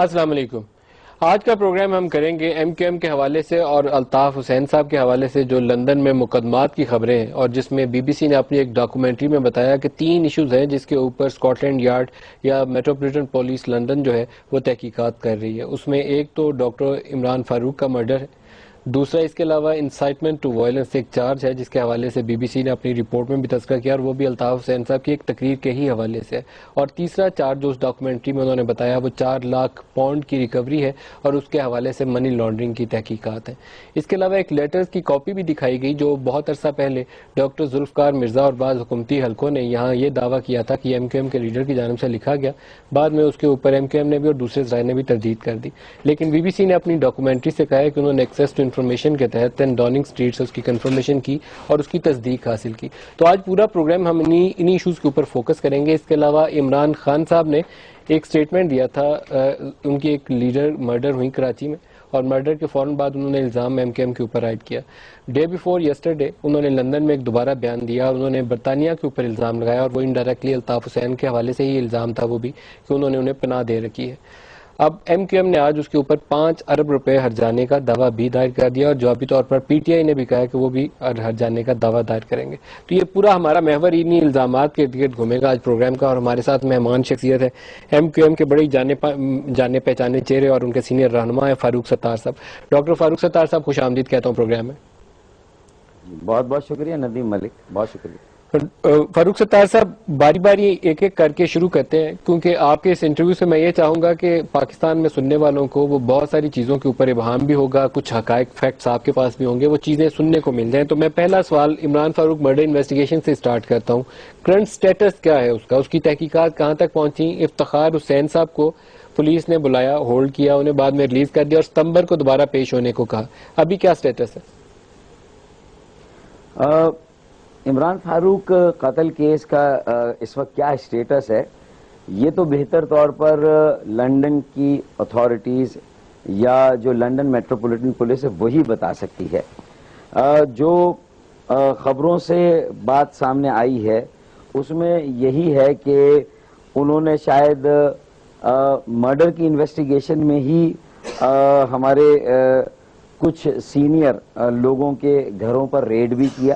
السلام علیکم. آج کا پروگرام ہم کریں گے ایم کیو ایم کے حوالے سے اور الطاف حسین صاحب کے حوالے سے جو لندن میں مقدمات کی خبریں ہیں، اور جس میں بی بی سی نے اپنی ایک ڈاکومنٹری میں بتایا کہ 3 ایشوز ہیں جس کے اوپر اسکاٹ لینڈ یارڈ یا میٹروپولیٹن پولیس لندن جو ہے وہ تحقیقات کر رہی ہے. اس میں ایک تو ڈاکٹر عمران فاروق کا مرڈر ہے، دوسرا اس کے علاوہ انسائٹمنٹ ٹو وائلنس ایک چارج ہے جس کے حوالے سے بی بی سی نے اپنی رپورٹ میں بھی تذکرہ کیا، اور وہ بھی الطاف حسین صاحب کی ایک تقریر کے ہی حوالے سے ہے. اور تیسرا چارج جو اس ڈاکومنٹری میں انہوں نے بتایا وہ 4 لاکھ پاؤنڈ کی ریکوری ہے اور اس کے حوالے سے منی لانڈرنگ کی تحقیقات ہیں. اس کے علاوہ ایک لیٹرز کی کاپی بھی دکھائی گئی جو بہت عرصہ پہلے ڈاکٹر ذوالفقار مرزا اور بعض حکومتی حلقوں نے یہاں یہ دعویٰ کیا تھا کہ ایم کیو ایم کے لیڈر کی جانب سے لکھا گیا. بعد میں اس کے اوپر ایم کیو ایم نے بھی اور دوسرے ذرائع نے بھی تردید کر دی، لیکن بی بی سی نے اپنی ڈاکومنٹری سے کہا ہے کہ انہوں نے ایکسیس ٹو انفارمیشن کے تحت 10 ڈاؤننگ اسٹریٹ سے اس کی کنفرمیشن کی اور اس کی تصدیق حاصل کی. تو آج پورا پروگرام ہم انہی ایشوز کے اوپر فوکس کریں گے. اس کے علاوہ عمران خان صاحب نے ایک سٹیٹمنٹ دیا تھا، ان کی ایک لیڈر مرڈر ہوئی کراچی میں، اور مرڈر کے فوراً بعد انہوں نے الزام ایم کیو ایم کے اوپر عائد کیا. ڈے بیفور یسٹرڈے انہوں نے لندن میں ایک دوبارہ بیان دیا، انہوں نے برطانیہ کے اوپر الزام لگایا، اور وہ انڈائریکٹلی الطاف حسین کے حوالے سے ہی الزام تھا وہ بھی کہ انہوں نے انہیں پناہ دے رکھی ہے. اب ایم کیو ایم نے آج اس کے اوپر 5 ارب روپے ہرجانے کا دعویٰ بھی دائر کر دیا، اور جوابی طور پر پی ٹی آئی نے بھی کہا کہ وہ بھی ہرجانے کا دعویٰ دائر کریں گے. تو یہ پورا ہمارا محور انہی الزامات کے ارد گرد گھومے گا آج پروگرام کا. اور ہمارے ساتھ مہمان شخصیت ہے ایم کیو ایم کے بڑے جانے پہچانے چہرے اور ان کے سینئر رہنما ہے فاروق ستار صاحب. ڈاکٹر فاروق ستار صاحب خوش آمدید کہتا ہوں پروگرام میں. بہت بہت شکریہ ندیم ملک، بہت شکریہ. فاروق ستار صاحب باری باری ایک ایک کر کے شروع کرتے ہیں، کیونکہ آپ کے اس انٹرویو سے میں یہ چاہوں گا کہ پاکستان میں سننے والوں کو وہ بہت ساری چیزوں کے اوپر ابہام بھی ہوگا، کچھ حقائق فیکٹس آپ کے پاس بھی ہوں گے، وہ چیزیں سننے کو مل جائیں. تو میں پہلا سوال عمران فاروق مرڈر انویسٹیگیشن سے سٹارٹ کرتا ہوں. کرنٹ سٹیٹس کیا ہے اس کا؟ اس کی تحقیقات کہاں تک پہنچی؟ افتخار حسین صاحب کو پولیس نے بلایا، ہولڈ کیا، انہیں بعد میں ریلیز کر دیا اور ستمبر کو دوبارہ پیش ہونے کو کہا. ابھی کیا سٹیٹس ہے؟ عمران فاروق قتل کیس کا اس وقت کیا اسٹیٹس ہے یہ تو بہتر طور پر لندن کی اتھارٹیز یا جو لندن میٹروپولیٹن پولیس ہے وہی بتا سکتی ہے. جو خبروں سے بات سامنے آئی ہے اس میں یہی ہے کہ انہوں نے شاید مرڈر کی انویسٹیگیشن میں ہی ہمارے کچھ سینئر لوگوں کے گھروں پر ریڈ بھی کیا،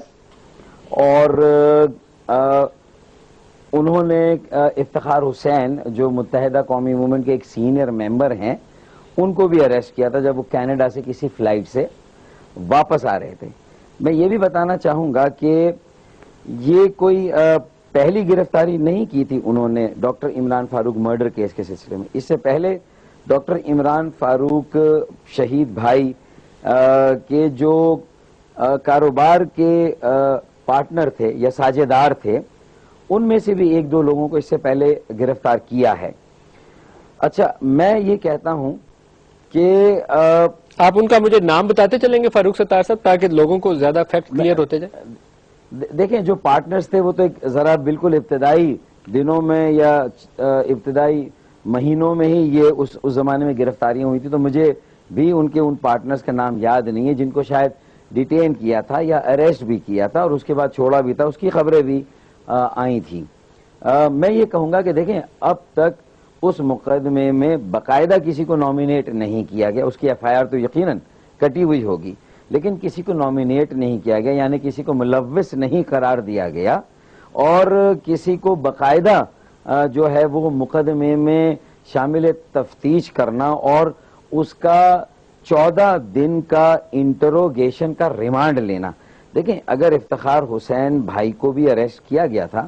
اور انہوں نے افتخار حسین جو متحدہ قومی موومنٹ کے ایک سینئر ممبر ہیں ان کو بھی اریسٹ کیا تھا جب وہ کینیڈا سے کسی فلائٹ سے واپس آ رہے تھے. میں یہ بھی بتانا چاہوں گا کہ یہ کوئی پہلی گرفتاری نہیں کی تھی انہوں نے doctor Imran Farooq murder case کے سلسلے میں. اس سے پہلے ڈاکٹر عمران فاروق شہید بھائی کے جو کاروبار کے پارٹنر تھے یا ساجھیدار تھے ان میں سے بھی 1-2 لوگوں کو اس سے پہلے گرفتار کیا ہے. اچھا، میں یہ کہتا ہوں کہ آپ ان کا مجھے نام بتاتے چلیں گے فاروق ستار صاحب تاکہ لوگوں کو زیادہ فیکٹ کلیئر ہوتے جائیں. دیکھیں جو پارٹنرز تھے وہ تو ایک ذرا بالکل ابتدائی دنوں میں یا ابتدائی مہینوں میں ہی یہ اس زمانے میں گرفتاریاں ہوئی تھی، تو مجھے بھی ان پارٹنرز کا نام یاد نہیں ہے جن کو شاید ڈیٹین کیا تھا یا اریسٹ بھی کیا تھا اور اس کے بعد چھوڑا بھی تھا. اس کی خبریں بھی آئی تھیں. میں یہ کہوں گا کہ دیکھیں اب تک اس مقدمے میں باقاعدہ کسی کو نامینیٹ نہیں کیا گیا. اس کی ایف آئی آر تو یقیناً کٹی ہوئی ہوگی لیکن کسی کو نامینیٹ نہیں کیا گیا، یعنی کسی کو ملوث نہیں قرار دیا گیا، اور کسی کو باقاعدہ جو ہے وہ مقدمے میں شامل تفتیش کرنا اور اس کا 14 دن کا انٹروگیشن کا ریمانڈ لینا. دیکھیں اگر افتخار حسین بھائی کو بھی اریسٹ کیا گیا تھا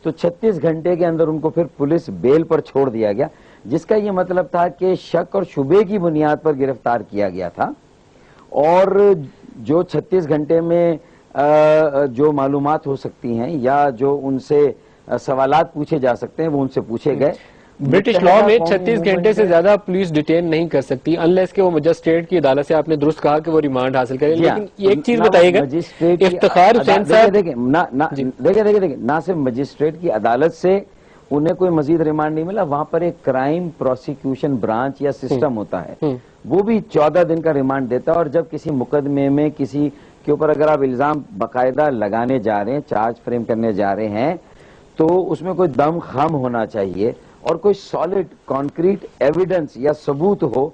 تو 36 گھنٹے کے اندر ان کو پھر پولیس بیل پر چھوڑ دیا گیا، جس کا یہ مطلب تھا کہ شک اور شبے کی بنیاد پر گرفتار کیا گیا تھا، اور جو 36 گھنٹے میں جو معلومات ہو سکتی ہیں یا جو ان سے سوالات پوچھے جا سکتے ہیں وہ ان سے پوچھے گئے. برٹش لاء میں 36 گھنٹے سے زیادہ پولیس ڈیٹین نہیں کر سکتی انلیس کہ وہ مجسٹریٹ کی عدالت سے، آپ نے درست کہا کہ وہ ریمانڈ حاصل کرے. لیکن ایک چیز بتائیے گا، افتخار حسین صاحب دیکھیں نہ صرف مجسٹریٹ کی عدالت سے انہیں کوئی مزید ریمانڈ نہیں ملا، وہاں پر ایک کرائم پروسیکیوشن برانچ یا سسٹم ہوتا ہے وہ بھی 14 دن کا ریمانڈ دیتا ہے. اور جب کسی مقدمے میں کسی کے اوپر اگر آپ الزام باقاعدہ لگانے جا رہے ہیں، چارج فریم کرنے جا رہے ہیں، تو اس میں کوئی دم خم ہونا چاہیے اور کوئی سالڈ کانکریٹ ایویڈنس یا ثبوت ہو،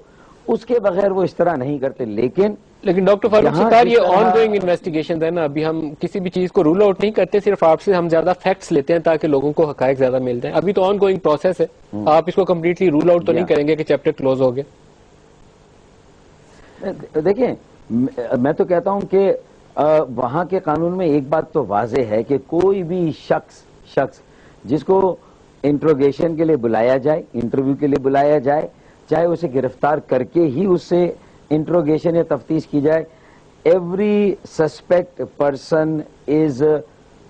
اس کے بغیر وہ اس طرح نہیں کرتے. لیکن ڈاکٹر فاروق ستار یہ آن گوئنگ انویسٹیگیشن ہے نا، ابھی ہم کسی بھی چیز کو رول آؤٹ نہیں کرتے، صرف آپ سے ہم زیادہ فیکٹس لیتے ہیں تاکہ لوگوں کو حقائق زیادہ مل جائیں. ابھی تو آن گوئنگ پروسیس ہے، آپ اس کو کمپلیٹلی رول آؤٹ تو نہیں کریں گے کہ چیپٹر کلوز ہو گیا. دیکھیں میں تو کہتا ہوں کہ وہاں کے قانون میں ایک بات تو واضح ہے کہ کوئی بھی شخص جس کو انٹروگیشن کے لیے بلایا جائے، انٹرویو کے لیے بلایا جائے، چاہے اسے گرفتار کر کے ہی اس سے انٹروگیشن یا تفتیش کی جائے، every suspect person is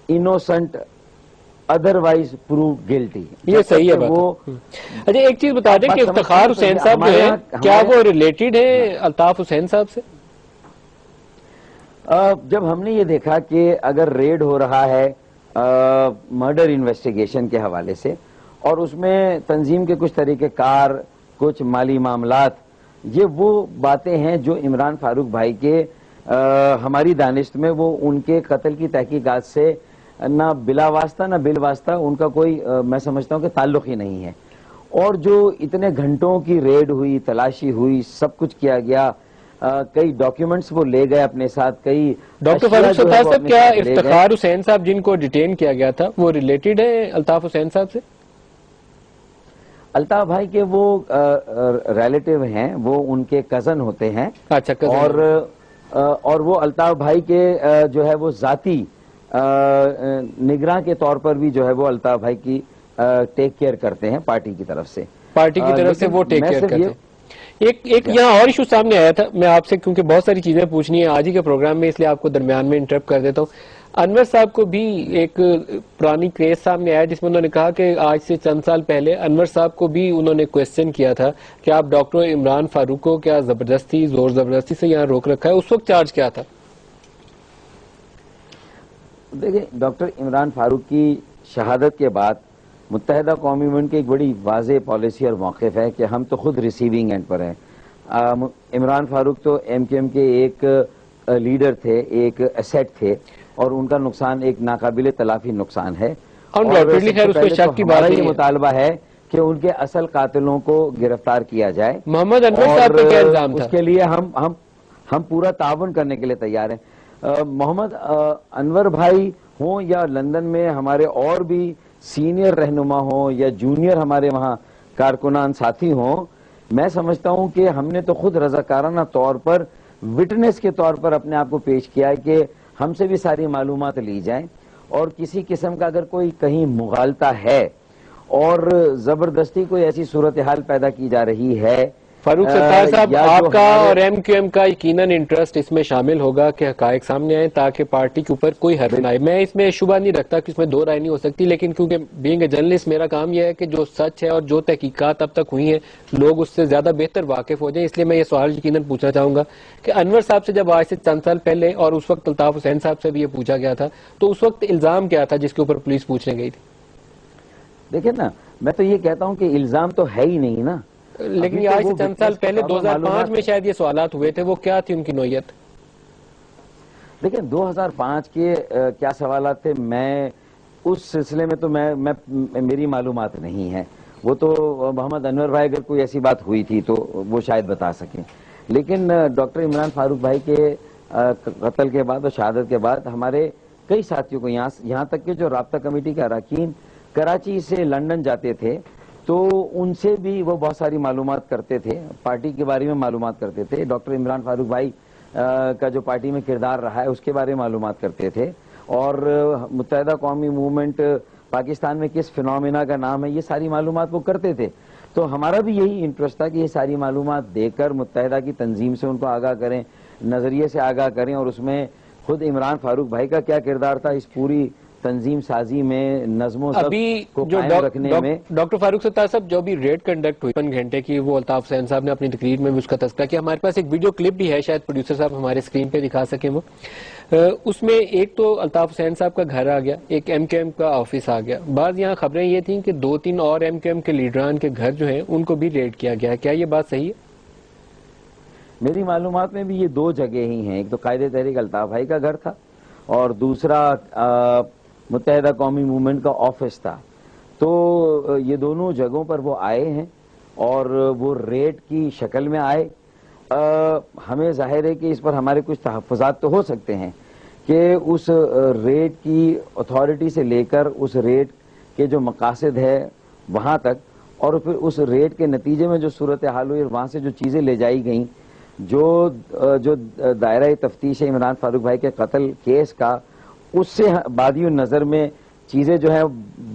innocent otherwise prove guilty. یہ صحیح ہے بات. اچھا ایک چیز بتا دیں کہ افتخار حسین صاحب جو ہے کیا وہ ریلیٹڈ ہے الطاف حسین صاحب سے؟ جب ہم نے یہ دیکھا کہ اگر ریڈ ہو رہا ہے مرڈر انویسٹیگیشن کے حوالے سے اور اس میں تنظیم کے کچھ طریقہ کار، کچھ مالی معاملات، یہ وہ باتیں ہیں جو عمران فاروق بھائی کے ہماری دانست میں وہ ان کے قتل کی تحقیقات سے نہ بلا واسطہ نہ بالواسطہ ان کا کوئی میں سمجھتا ہوں کہ تعلق ہی نہیں ہے. اور جو اتنے گھنٹوں کی ریڈ ہوئی، تلاشی ہوئی، سب کچھ کیا گیا، کئی ڈاکیومنٹس وہ لے گئے اپنے ساتھ، کئی ڈاکٹر فاروق ستار صاحب کیا افتخار حسین صاحب جن کو ڈیٹین کیا گیا تھا وہ ریلیٹڈ ہے الطاف حسین صاحب سے؟ الطاف بھائی کے وہ ریلیٹیو ہیں، وہ ان کے کزن ہوتے ہیں. اچھا کزن. اور وہ الطاف بھائی کے جو ہے وہ ذاتی نگراں کے طور پر بھی جو ہے وہ الطاف بھائی کی ٹیک کیئر کرتے ہیں پارٹی کی طرف سے. پارٹی کی طرف سے وہ ٹیک کیئر کرتے ہیں. ایک یہاں اور ایشو سامنے آیا تھا، میں آپ سے کیونکہ بہت ساری چیزیں پوچھنی ہیں آج ہی کے پروگرام میں، اس لیے آپ کو درمیان میں انٹرپٹ کر دیتا ہوں. انور صاحب کو بھی ایک پرانی کیس سامنے آیا جس میں انہوں نے کہا کہ آج سے چند سال پہلے انور صاحب کو بھی انہوں نے کویسچن کیا تھا کہ آپ ڈاکٹر عمران فاروق کو کیا زبردستی زور زبردستی سے یہاں روک رکھا ہے، اس وقت چارج کیا تھا؟ دیکھیں ڈاکٹر عمران فاروق کی شہادت کے بعد متحدہ قومی موومنٹ کی ایک بڑی واضح پالیسی اور موقف ہے کہ ہم تو خود ریسیونگ اینڈ پر ہیں. عمران فاروق تو ایم کیو ایم کے ایک لیڈر تھے، ایک ایسیٹ تھے، اور ان کا نقصان ایک ناقابل تلافی نقصان ہے. اور ہمارا یہ مطالبہ ہے کہ ان کے اصل قاتلوں کو گرفتار کیا جائے. محمد انور صاحب پہ کیا الزام تھا؟ اس کے لیے ہم پورا تعاون کرنے کے لیے تیار ہیں. محمد انور بھائی ہوں یا لندن میں ہمارے اور بھی سینئر رہنما ہوں یا جونیئر ہمارے وہاں کارکنان ساتھی ہوں، میں سمجھتا ہوں کہ ہم نے تو خود رضاکارانہ طور پر وٹنس کے طور پر اپنے آپ کو پیش کیا ہے کہ ہم سے بھی ساری معلومات لی جائیں، اور کسی قسم کا اگر کوئی کہیں مغالطہ ہے اور زبردستی کوئی ایسی صورتحال پیدا کی جا رہی ہے. فاروق ستار صاحب آپ کا اور ایم کیو ایم کا یقیناً انٹرسٹ اس میں شامل ہوگا کہ حقائق سامنے آئیں تاکہ پارٹی کے اوپر کوئی حرف نہ آئے. میں اس میں شبہ نہیں رکھتا کہ اس میں دو رائے نہیں ہو سکتی، لیکن کیونکہ بینگ اے جرنلسٹ میرا کام یہ ہے کہ جو سچ ہے اور جو تحقیقات اب تک ہوئی ہیں لوگ اس سے زیادہ بہتر واقف ہو جائیں. اس لیے میں یہ سوال یقیناً پوچھنا چاہوں گا کہ انور صاحب سے جب آج سے چند سال پہلے اور اس وقت الطاف حسین صاحب سے بھی یہ پوچھا گیا تھا تو اس وقت الزام کیا تھا جس کے اوپر پولیس پوچھنے گئی تھی؟ دیکھیں نا، میں تو یہ کہتا ہوں کہ الزام تو ہے ہی نہیں نا. لیکن یہ آج سے چند سال پہلے 2005 میں شاید یہ سوالات ہوئے تھے، وہ کیا تھی ان کی نوعیت؟ دیکھیں 2005 کے کیا سوالات تھے، میں اس سلسلے میں تو میری معلومات نہیں ہے. وہ تو محمد انور بھائی اگر کوئی ایسی بات ہوئی تھی تو وہ شاید بتا سکیں. لیکن ڈاکٹر عمران فاروق بھائی کے قتل کے بعد اور شہادت کے بعد ہمارے کئی ساتھیوں کو یہاں تک کہ جو رابطہ کمیٹی کے اراکین کراچی سے لندن جاتے تھے تو ان سے بھی وہ بہت ساری معلومات کرتے تھے، پارٹی کے بارے میں معلومات کرتے تھے. ڈاکٹر عمران فاروق بھائی کا جو پارٹی میں کردار رہا ہے اس کے بارے میں معلومات کرتے تھے، اور متحدہ قومی موومنٹ پاکستان میں کس فنومینا کا نام ہے یہ ساری معلومات وہ کرتے تھے. تو ہمارا بھی یہی انٹرسٹ تھا کہ یہ ساری معلومات دے کر متحدہ کی تنظیم سے ان کو آگاہ کریں، نظریے سے آگاہ کریں، اور اس میں خود عمران فاروق بھائی کا کیا کردار تھا اس پوری تنظیم سازی میں، نظم و ضبط کو قائم رکھنے میں. ڈاکٹر فاروق ستار صاحب جو بھی ریڈ کنڈکٹ ہوئی 5 گھنٹے کی، وہ الطاف حسین صاحب نے اپنی تقریر میں بھی اس کا تذکرہ کیا. ہمارے پاس ایک ویڈیو کلپ بھی ہے، شاید پروڈیوسر صاحب ہمارے اسکرین پہ دکھا سکیں. وہ اس میں ایک تو الطاف حسین صاحب کا گھر آ گیا، ایک ایم کیو ایم کا آفس آ گیا. بعض یہاں خبریں یہ تھیں کہ 2-3 اور ایم کیو ایم کے لیڈران کے گھر جو ہیں ان کو بھی ریڈ کیا گیا. کیا یہ بات صحیح ہے؟ میری معلومات میں بھی یہ 2 جگہ ہی ہیں. ایک تو قائد تحریک الطاف بھائی کا گھر تھا اور دوسرا متحدہ قومی موومنٹ کا آفس تھا. تو یہ دونوں جگہوں پر وہ آئے ہیں اور وہ ریٹ کی شکل میں آئے. ہمیں ظاہر ہے کہ اس پر ہمارے کچھ تحفظات تو ہو سکتے ہیں کہ اس ریٹ کی اتھارٹی سے لے کر اس ریٹ کے جو مقاصد ہے وہاں تک، اور پھر اس ریٹ کے نتیجے میں جو صورتحال ہوئی اور وہاں سے جو چیزیں لے جائی گئیں، جو دائرہ تفتیش عمران فاروق بھائی کے قتل کیس کا، اس سے بادی النظر میں چیزیں جو ہیں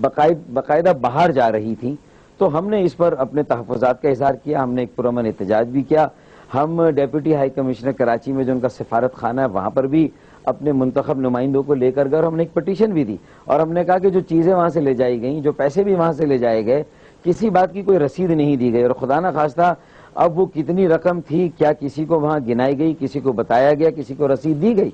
باقاعدہ باہر جا رہی تھیں. تو ہم نے اس پر اپنے تحفظات کا اظہار کیا. ہم نے ایک پرامن احتجاج بھی کیا. ہم ڈیپٹی ہائی کمشنر کراچی میں جو ان کا سفارت خانہ ہے وہاں پر بھی اپنے منتخب نمائندوں کو لے کر گئے اور ہم نے ایک پٹیشن بھی دی اور ہم نے کہا کہ جو چیزیں وہاں سے لے جائی گئیں، جو پیسے بھی وہاں سے لے جائے گئے، کسی بات کی کوئی رسید نہیں دی گئی، اور خدا نہ خواستہ اب وہ کتنی رقم تھی، کیا کسی کو وہاں گنائی گئی، کسی کو بتایا گیا، کسی کو رسید دی گئی،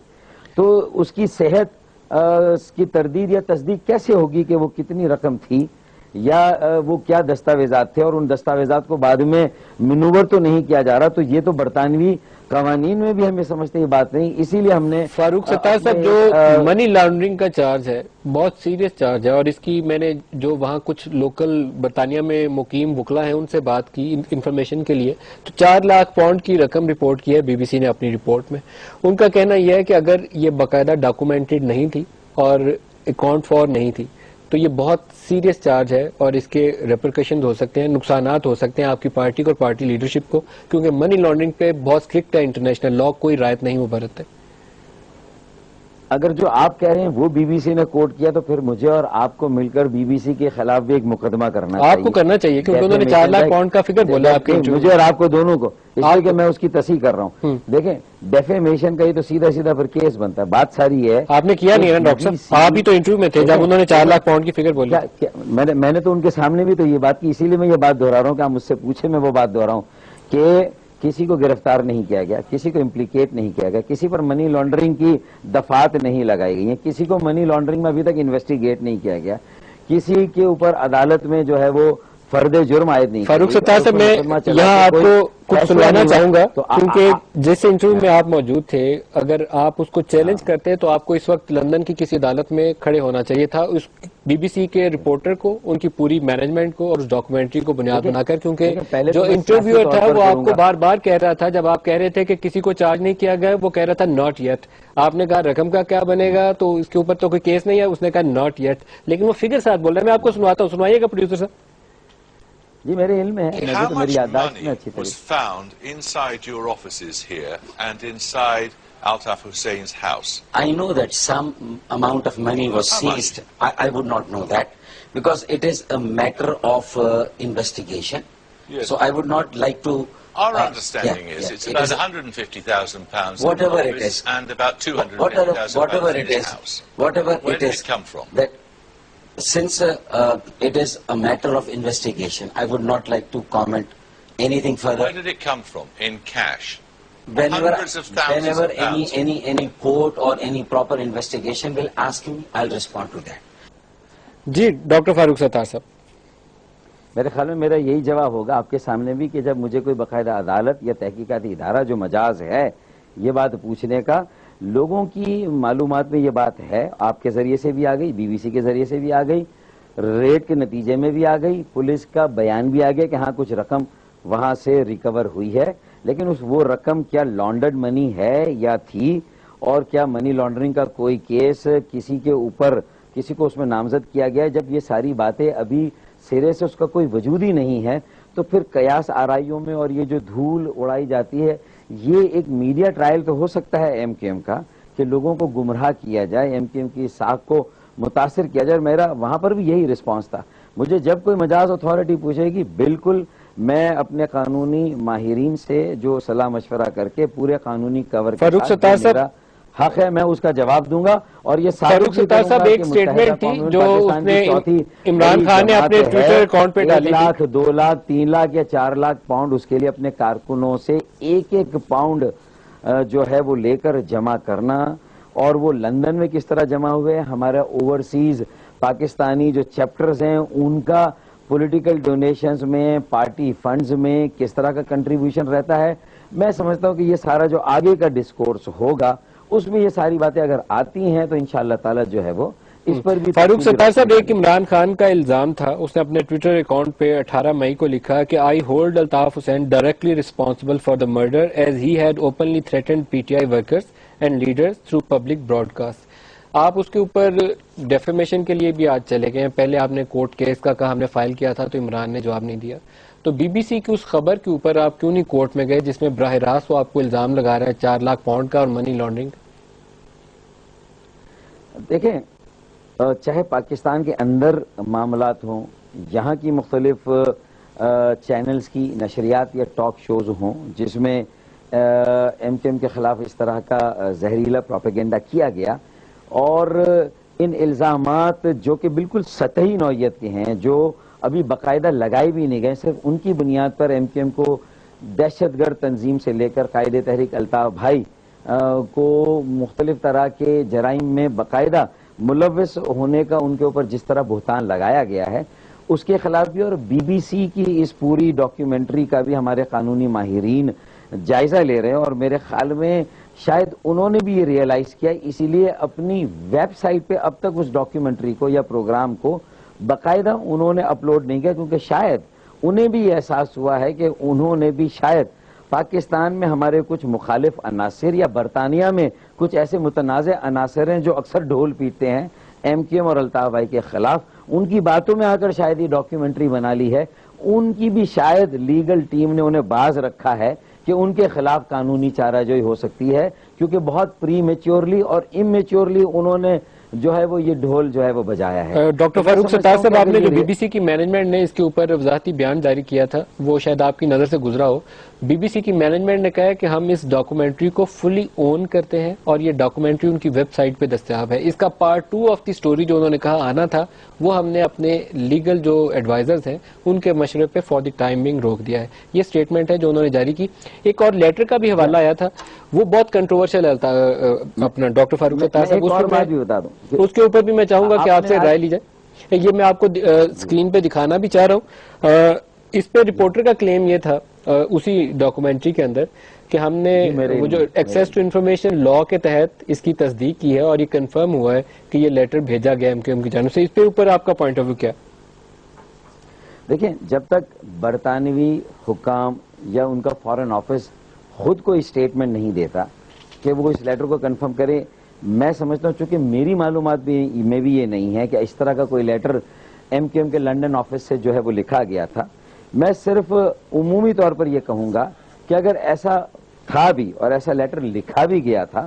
تو اس کی صحت اس کی تردید یا تصدیق کیسے ہوگی کہ وہ کتنی رقم تھی یا وہ کیا دستاویزات تھے، اور ان دستاویزات کو بعد میں منور تو نہیں کیا جا رہا. تو یہ تو برطانوی قوانین میں بھی ہمیں سمجھتے یہ بات نہیں. اسی لیے ہم نے فاروق ستار صاحب، جو منی لانڈرنگ کا چارج ہے بہت سیریس چارج ہے، اور اس کی میں نے جو وہاں کچھ لوکل برطانیہ میں مقیم وکلا ہیں ان سے بات کی انفارمیشن کے لیے، تو 4 لاکھ پاؤنڈ کی رقم رپورٹ کی ہے بی بی سی نے اپنی رپورٹ میں. ان کا کہنا یہ ہے کہ اگر یہ باقاعدہ ڈاکومنٹڈ نہیں تھی اور اکاؤنٹ فار نہیں تھی تو یہ بہت سیریس چارج ہے اور اس کے ریپرکشنز ہو سکتے ہیں، نقصانات ہو سکتے ہیں آپ کی پارٹی کو اور پارٹی لیڈرشپ کو، کیونکہ منی لانڈرنگ پہ بہت اسٹرکٹ ہے انٹرنیشنل لا، کوئی رعایت نہیں وہ برتتے. اگر جو آپ کہہ رہے ہیں وہ بی بی سی نے کوٹ کیا تو پھر مجھے اور آپ کو مل کر بی بی سی کے خلاف بھی ایک مقدمہ کرنا چاہیے. آپ کو کرنا چاہیے کیونکہ انہوں نے 4 لاکھ پاؤنڈ کا فگر بولا آپ کے مجھے اور آپ کو دونوں کو، اس لیے کہ میں اس کی تصحیح کر رہا ہوں. دیکھیں ڈیفیمیشن کا ہی تو سیدھا پھر کیس بنتا ہے. بات ساری ہے آپ نے کیا نہیں ہے نا ڈاکٹر صاحب، آپ ہی تو انٹرویو میں تھے جب انہوں نے 4 لاکھ پاؤنڈ کی فگر بولی. میں نے تو ان کے سامنے بھی تو یہ بات کی، اسی لیے میں یہ بات دہرا رہا ہوں کہ آپ مجھ سے پوچھیں میں وہ بات دہراؤں کہ کسی کو گرفتار نہیں کیا گیا، کسی کو امپلیکیٹ نہیں کیا گیا، کسی پر منی لانڈرنگ کی دفعات نہیں لگائی گئی ہیں، کسی کو منی لانڈرنگ میں ابھی تک انویسٹیگیٹ نہیں کیا گیا، کسی کے اوپر عدالت میں جو ہے وہ فرد جرم عائد نہیں. فاروق ستار صاحب، میں یہاں آپ کو کچھ سنوانا چاہوں گا کیونکہ جس انٹرویو میں آپ موجود تھے، اگر آپ اس کو چیلنج کرتے تو آپ کو اس وقت لندن کی کسی عدالت میں کھڑے ہونا چاہیے تھا، اس بی بی سی کے رپورٹر کو، ان کی پوری مینجمنٹ کو اور اس ڈاکومنٹری کو بنیاد بنا کر، کیونکہ جو انٹرویور تھا وہ آپ کو بار بار کہہ رہا تھا، جب آپ کہہ رہے تھے کہ کسی کو چارج نہیں کیا گیا، وہ کہہ رہا تھا ناٹ یٹ. آپ نے کہا رقم کا کیا بنے گا تو اس کے اوپر تو کوئی کیس نہیں ہے، اس نے کہا ناٹ یٹ، لیکن وہ فگر ساتھ بول رہا ہے. میں آپ کو سنواتا ہوں، سنوائیے گا پروڈیوسر صاحب. جی میرے علم ہے. How much money was found inside your offices here and inside Altaf Hussein's house? I know that some amount of money was seized. I would not know that because it is a matter of investigation. Yes. So I would not like to. Our understanding is it's about £150,000 whatever in the it office is, and about £250,000 in this house. Whatever Where it did is, it come from? that since it is a matter of investigation, I would not like to comment anything further. Where did it come from? In cash? Whenever Hundreds of thousands of pounds. any court or any proper investigation will ask me, I'll respond to that. جی doctor Farooq Sattar sahib, میرے خیال میں میرا یہی جواب ہوگا آپ کے سامنے بھی کہ جب مجھے کوئی باقاعدہ عدالت یا تحقیقاتی ادارہ جو مجاز ہے یہ بات پوچھنے کا، لوگوں کی معلومات میں یہ بات ہے، آپ کے ذریعے سے بھی آ گئی، بی بی سی کے ذریعے سے بھی آ گئی، ریٹ کے نتیجے میں بھی آ گئی، پولیس کا بیان بھی آ گیا کہ ہاں کچھ رقم وہاں سے ریکور ہوئی ہے، لیکن وہ رقم کیا لانڈرڈ منی ہے یا تھی، اور کیا منی لانڈرنگ کا کوئی کیس کسی کے اوپر، کسی کو اس میں نامزد کیا گیا. جب یہ ساری باتیں ابھی سرے سے اس کا کوئی وجود ہی نہیں ہے تو پھر قیاس آرائیوں میں اور یہ جو دھول اڑائی جاتی ہے، یہ ایک میڈیا ٹرائل تو ہو سکتا ہے ایم کیو ایم کا کہ لوگوں کو گمراہ کیا جائے، ایم کیو ایم کی ساکھ کو متاثر کیا جائے. میرا وہاں پر بھی یہی رسپانس تھا. مجھے جب کوئی مجاز اتھارٹی پوچھے گی، بالکل میں اپنے قانونی ماہرین سے جو صلاح مشورہ کر کے پورے قانونی کور کے فاروق ساتھ ستار صاحب، میرا حق ہے میں اس کا جواب دوں گا. اور یہ فاروق ستار صاحب، ایک سٹیٹمنٹ تھی جو اس نے عمران خان نے اپنے ٹویٹر اکاؤنٹ پہ ڈالی، 1 لاکھ 2 لاکھ 3 لاکھ یا 4 لاکھ پاؤنڈ اس کے لیے اپنے کارکنوں سے ایک پاؤنڈ جو ہے وہ لے کر جمع کرنا، اور وہ لندن میں کس طرح جمع ہوئے، ہمارے اوورسیز پاکستانی جو چیپٹرز ہیں ان کا پولیٹیکل ڈونیشنز میں، پارٹی فنڈز میں کس طرح کا کنٹریبیوشن رہتا ہے. میں سمجھتا ہوں کہ یہ سارا جو آگے کا ڈسکورس ہوگا اس میں یہ ساری باتیں اگر آتی ہیں تو انشاءاللہ تعالی جو ہے وہ اس پر بھی فاروق ستار صاحب، ایک عمران خان کا الزام تھا، اس نے اپنے ٹویٹر اکاؤنٹ پہ 18 مئی کو لکھا کہ I hold Altaf Hussain directly responsible for the murder as he had openly threatened P T I workers and leaders through public broadcast. آپ اس کے اوپر ڈیفیمیشن کے لیے بھی آج چلے گئے ہیں. پہلے آپ نے کورٹ کیس کا کہا ہم نے فائل کیا تھا تو عمران نے جواب نہیں دیا. تو بی بی سی کی اس خبر کے اوپر آپ کیوں نہیں کورٹ میں گئے جس میں براہ راست وہ آپ کو الزام لگا رہا ہے 4 لاکھ پاؤنڈ کا اور منی لانڈرنگ؟ دیکھیں، چاہے پاکستان کے اندر معاملات ہوں، یہاں کی مختلف چینلز کی نشریات یا ٹاک شوز ہوں جس میں ایم کیو ایم کے خلاف اس طرح کا زہریلا پروپیگنڈا کیا گیا، اور ان الزامات جو کہ بالکل سطحی نوعیت کے ہیں، جو ابھی باقاعدہ لگائے بھی نہیں گئے، صرف ان کی بنیاد پر ایم کیو ایم کو دہشت گرد تنظیم سے لے کر قائد تحریک الطاف بھائی کو مختلف طرح کے جرائم میں باقاعدہ ملوث ہونے کا ان کے اوپر جس طرح بہتان لگایا گیا ہے، اس کے خلاف بھی. اور بی بی سی کی اس پوری ڈاکیومنٹری کا بھی ہمارے قانونی ماہرین جائزہ لے رہے ہیں، اور میرے خیال میں شاید انہوں نے بھی یہ ریئلائز کیا، اسی لیے اپنی ویب سائٹ پہ اب تک اس ڈاکیومنٹری کو یا پروگرام کو باقاعدہ انہوں نے اپلوڈ نہیں کیا، کیونکہ شاید انہیں بھی یہ احساس ہوا ہے کہ انہوں نے بھی شاید پاکستان میں ہمارے کچھ مخالف عناصر یا برطانیہ میں کچھ ایسے متنازع عناصر ہیں جو اکثر ڈھول پیٹتے ہیں ایم کیو ایم اور الطاف بھائی کے خلاف، ان کی باتوں میں آ کر شاید یہ ڈاکیومنٹری بنا لی ہے. ان کی بھی شاید لیگل ٹیم نے انہیں باز رکھا ہے کہ ان کے خلاف قانونی چارہ جوئی ہو سکتی ہے، کیونکہ بہت پری میچورلی اور امیچورلی انہوں نے جو ہے وہ یہ ڈھول جو ہے وہ بجایا ہے. ڈاکٹر فاروق ستار صاحب، آپ نے جو بی بی سی کی مینجمنٹ نے اس کے اوپر وضاحتی بیان جاری کیا تھا وہ شاید آپ کی نظر سے گزرا ہو. بی بی سی کی مینجمنٹ نے کہا ہے کہ ہم اس ڈاکومنٹری کو فلی اون کرتے ہیں اور یہ ڈاکومنٹری ان کی ویب سائٹ پہ دستیاب ہے. اس کا پارٹ 2 آف دی سٹوری جو انہوں نے کہا آنا تھا وہ ہم نے اپنے لیگل جو ایڈوائزرز ہیں ان کے مشورے پہ فار دی ٹائم بینگ روک دیا ہے. یہ سٹیٹمنٹ ہے جو انہوں نے جاری کی. ایک اور لیٹر کا بھی حوالہ آیا تھا، وہ بہت کنٹروورشل تھا اپنا ڈاکٹر فاروق ستار صاحب، اس کے اوپر بھی میں چاہوں گا کہ آپ سے رائے لی جائے. یہ میں آپ کو اسکرین پہ دکھانا بھی چاہ رہا ہوں. اس پہ رپورٹر کا کلیم یہ تھا اسی ڈاکومنٹری کے اندر کہ ہم نے وہ جو ایکسیس ٹو انفارمیشن لا کے تحت اس کی تصدیق کی ہے اور یہ کنفرم ہوا ہے کہ یہ لیٹر بھیجا گیا ایم کیو ایم کی جانب سے. اس پہ اوپر آپ کا پوائنٹ آف ویو کیا؟ دیکھیں، جب تک برطانوی حکام یا ان کا فارن آفس خود کوئی اسٹیٹمنٹ نہیں دیتا کہ وہ اس لیٹر کو کنفرم کرے، میں سمجھتا ہوں چونکہ میری معلومات میں بھی یہ نہیں ہے کہ اس طرح کا کوئی لیٹر ایم کیو ایم کے لنڈن آفس سے جو ہے وہ لکھا گیا تھا. میں صرف عمومی طور پر یہ کہوں گا کہ اگر ایسا تھا بھی اور ایسا لیٹر لکھا بھی گیا تھا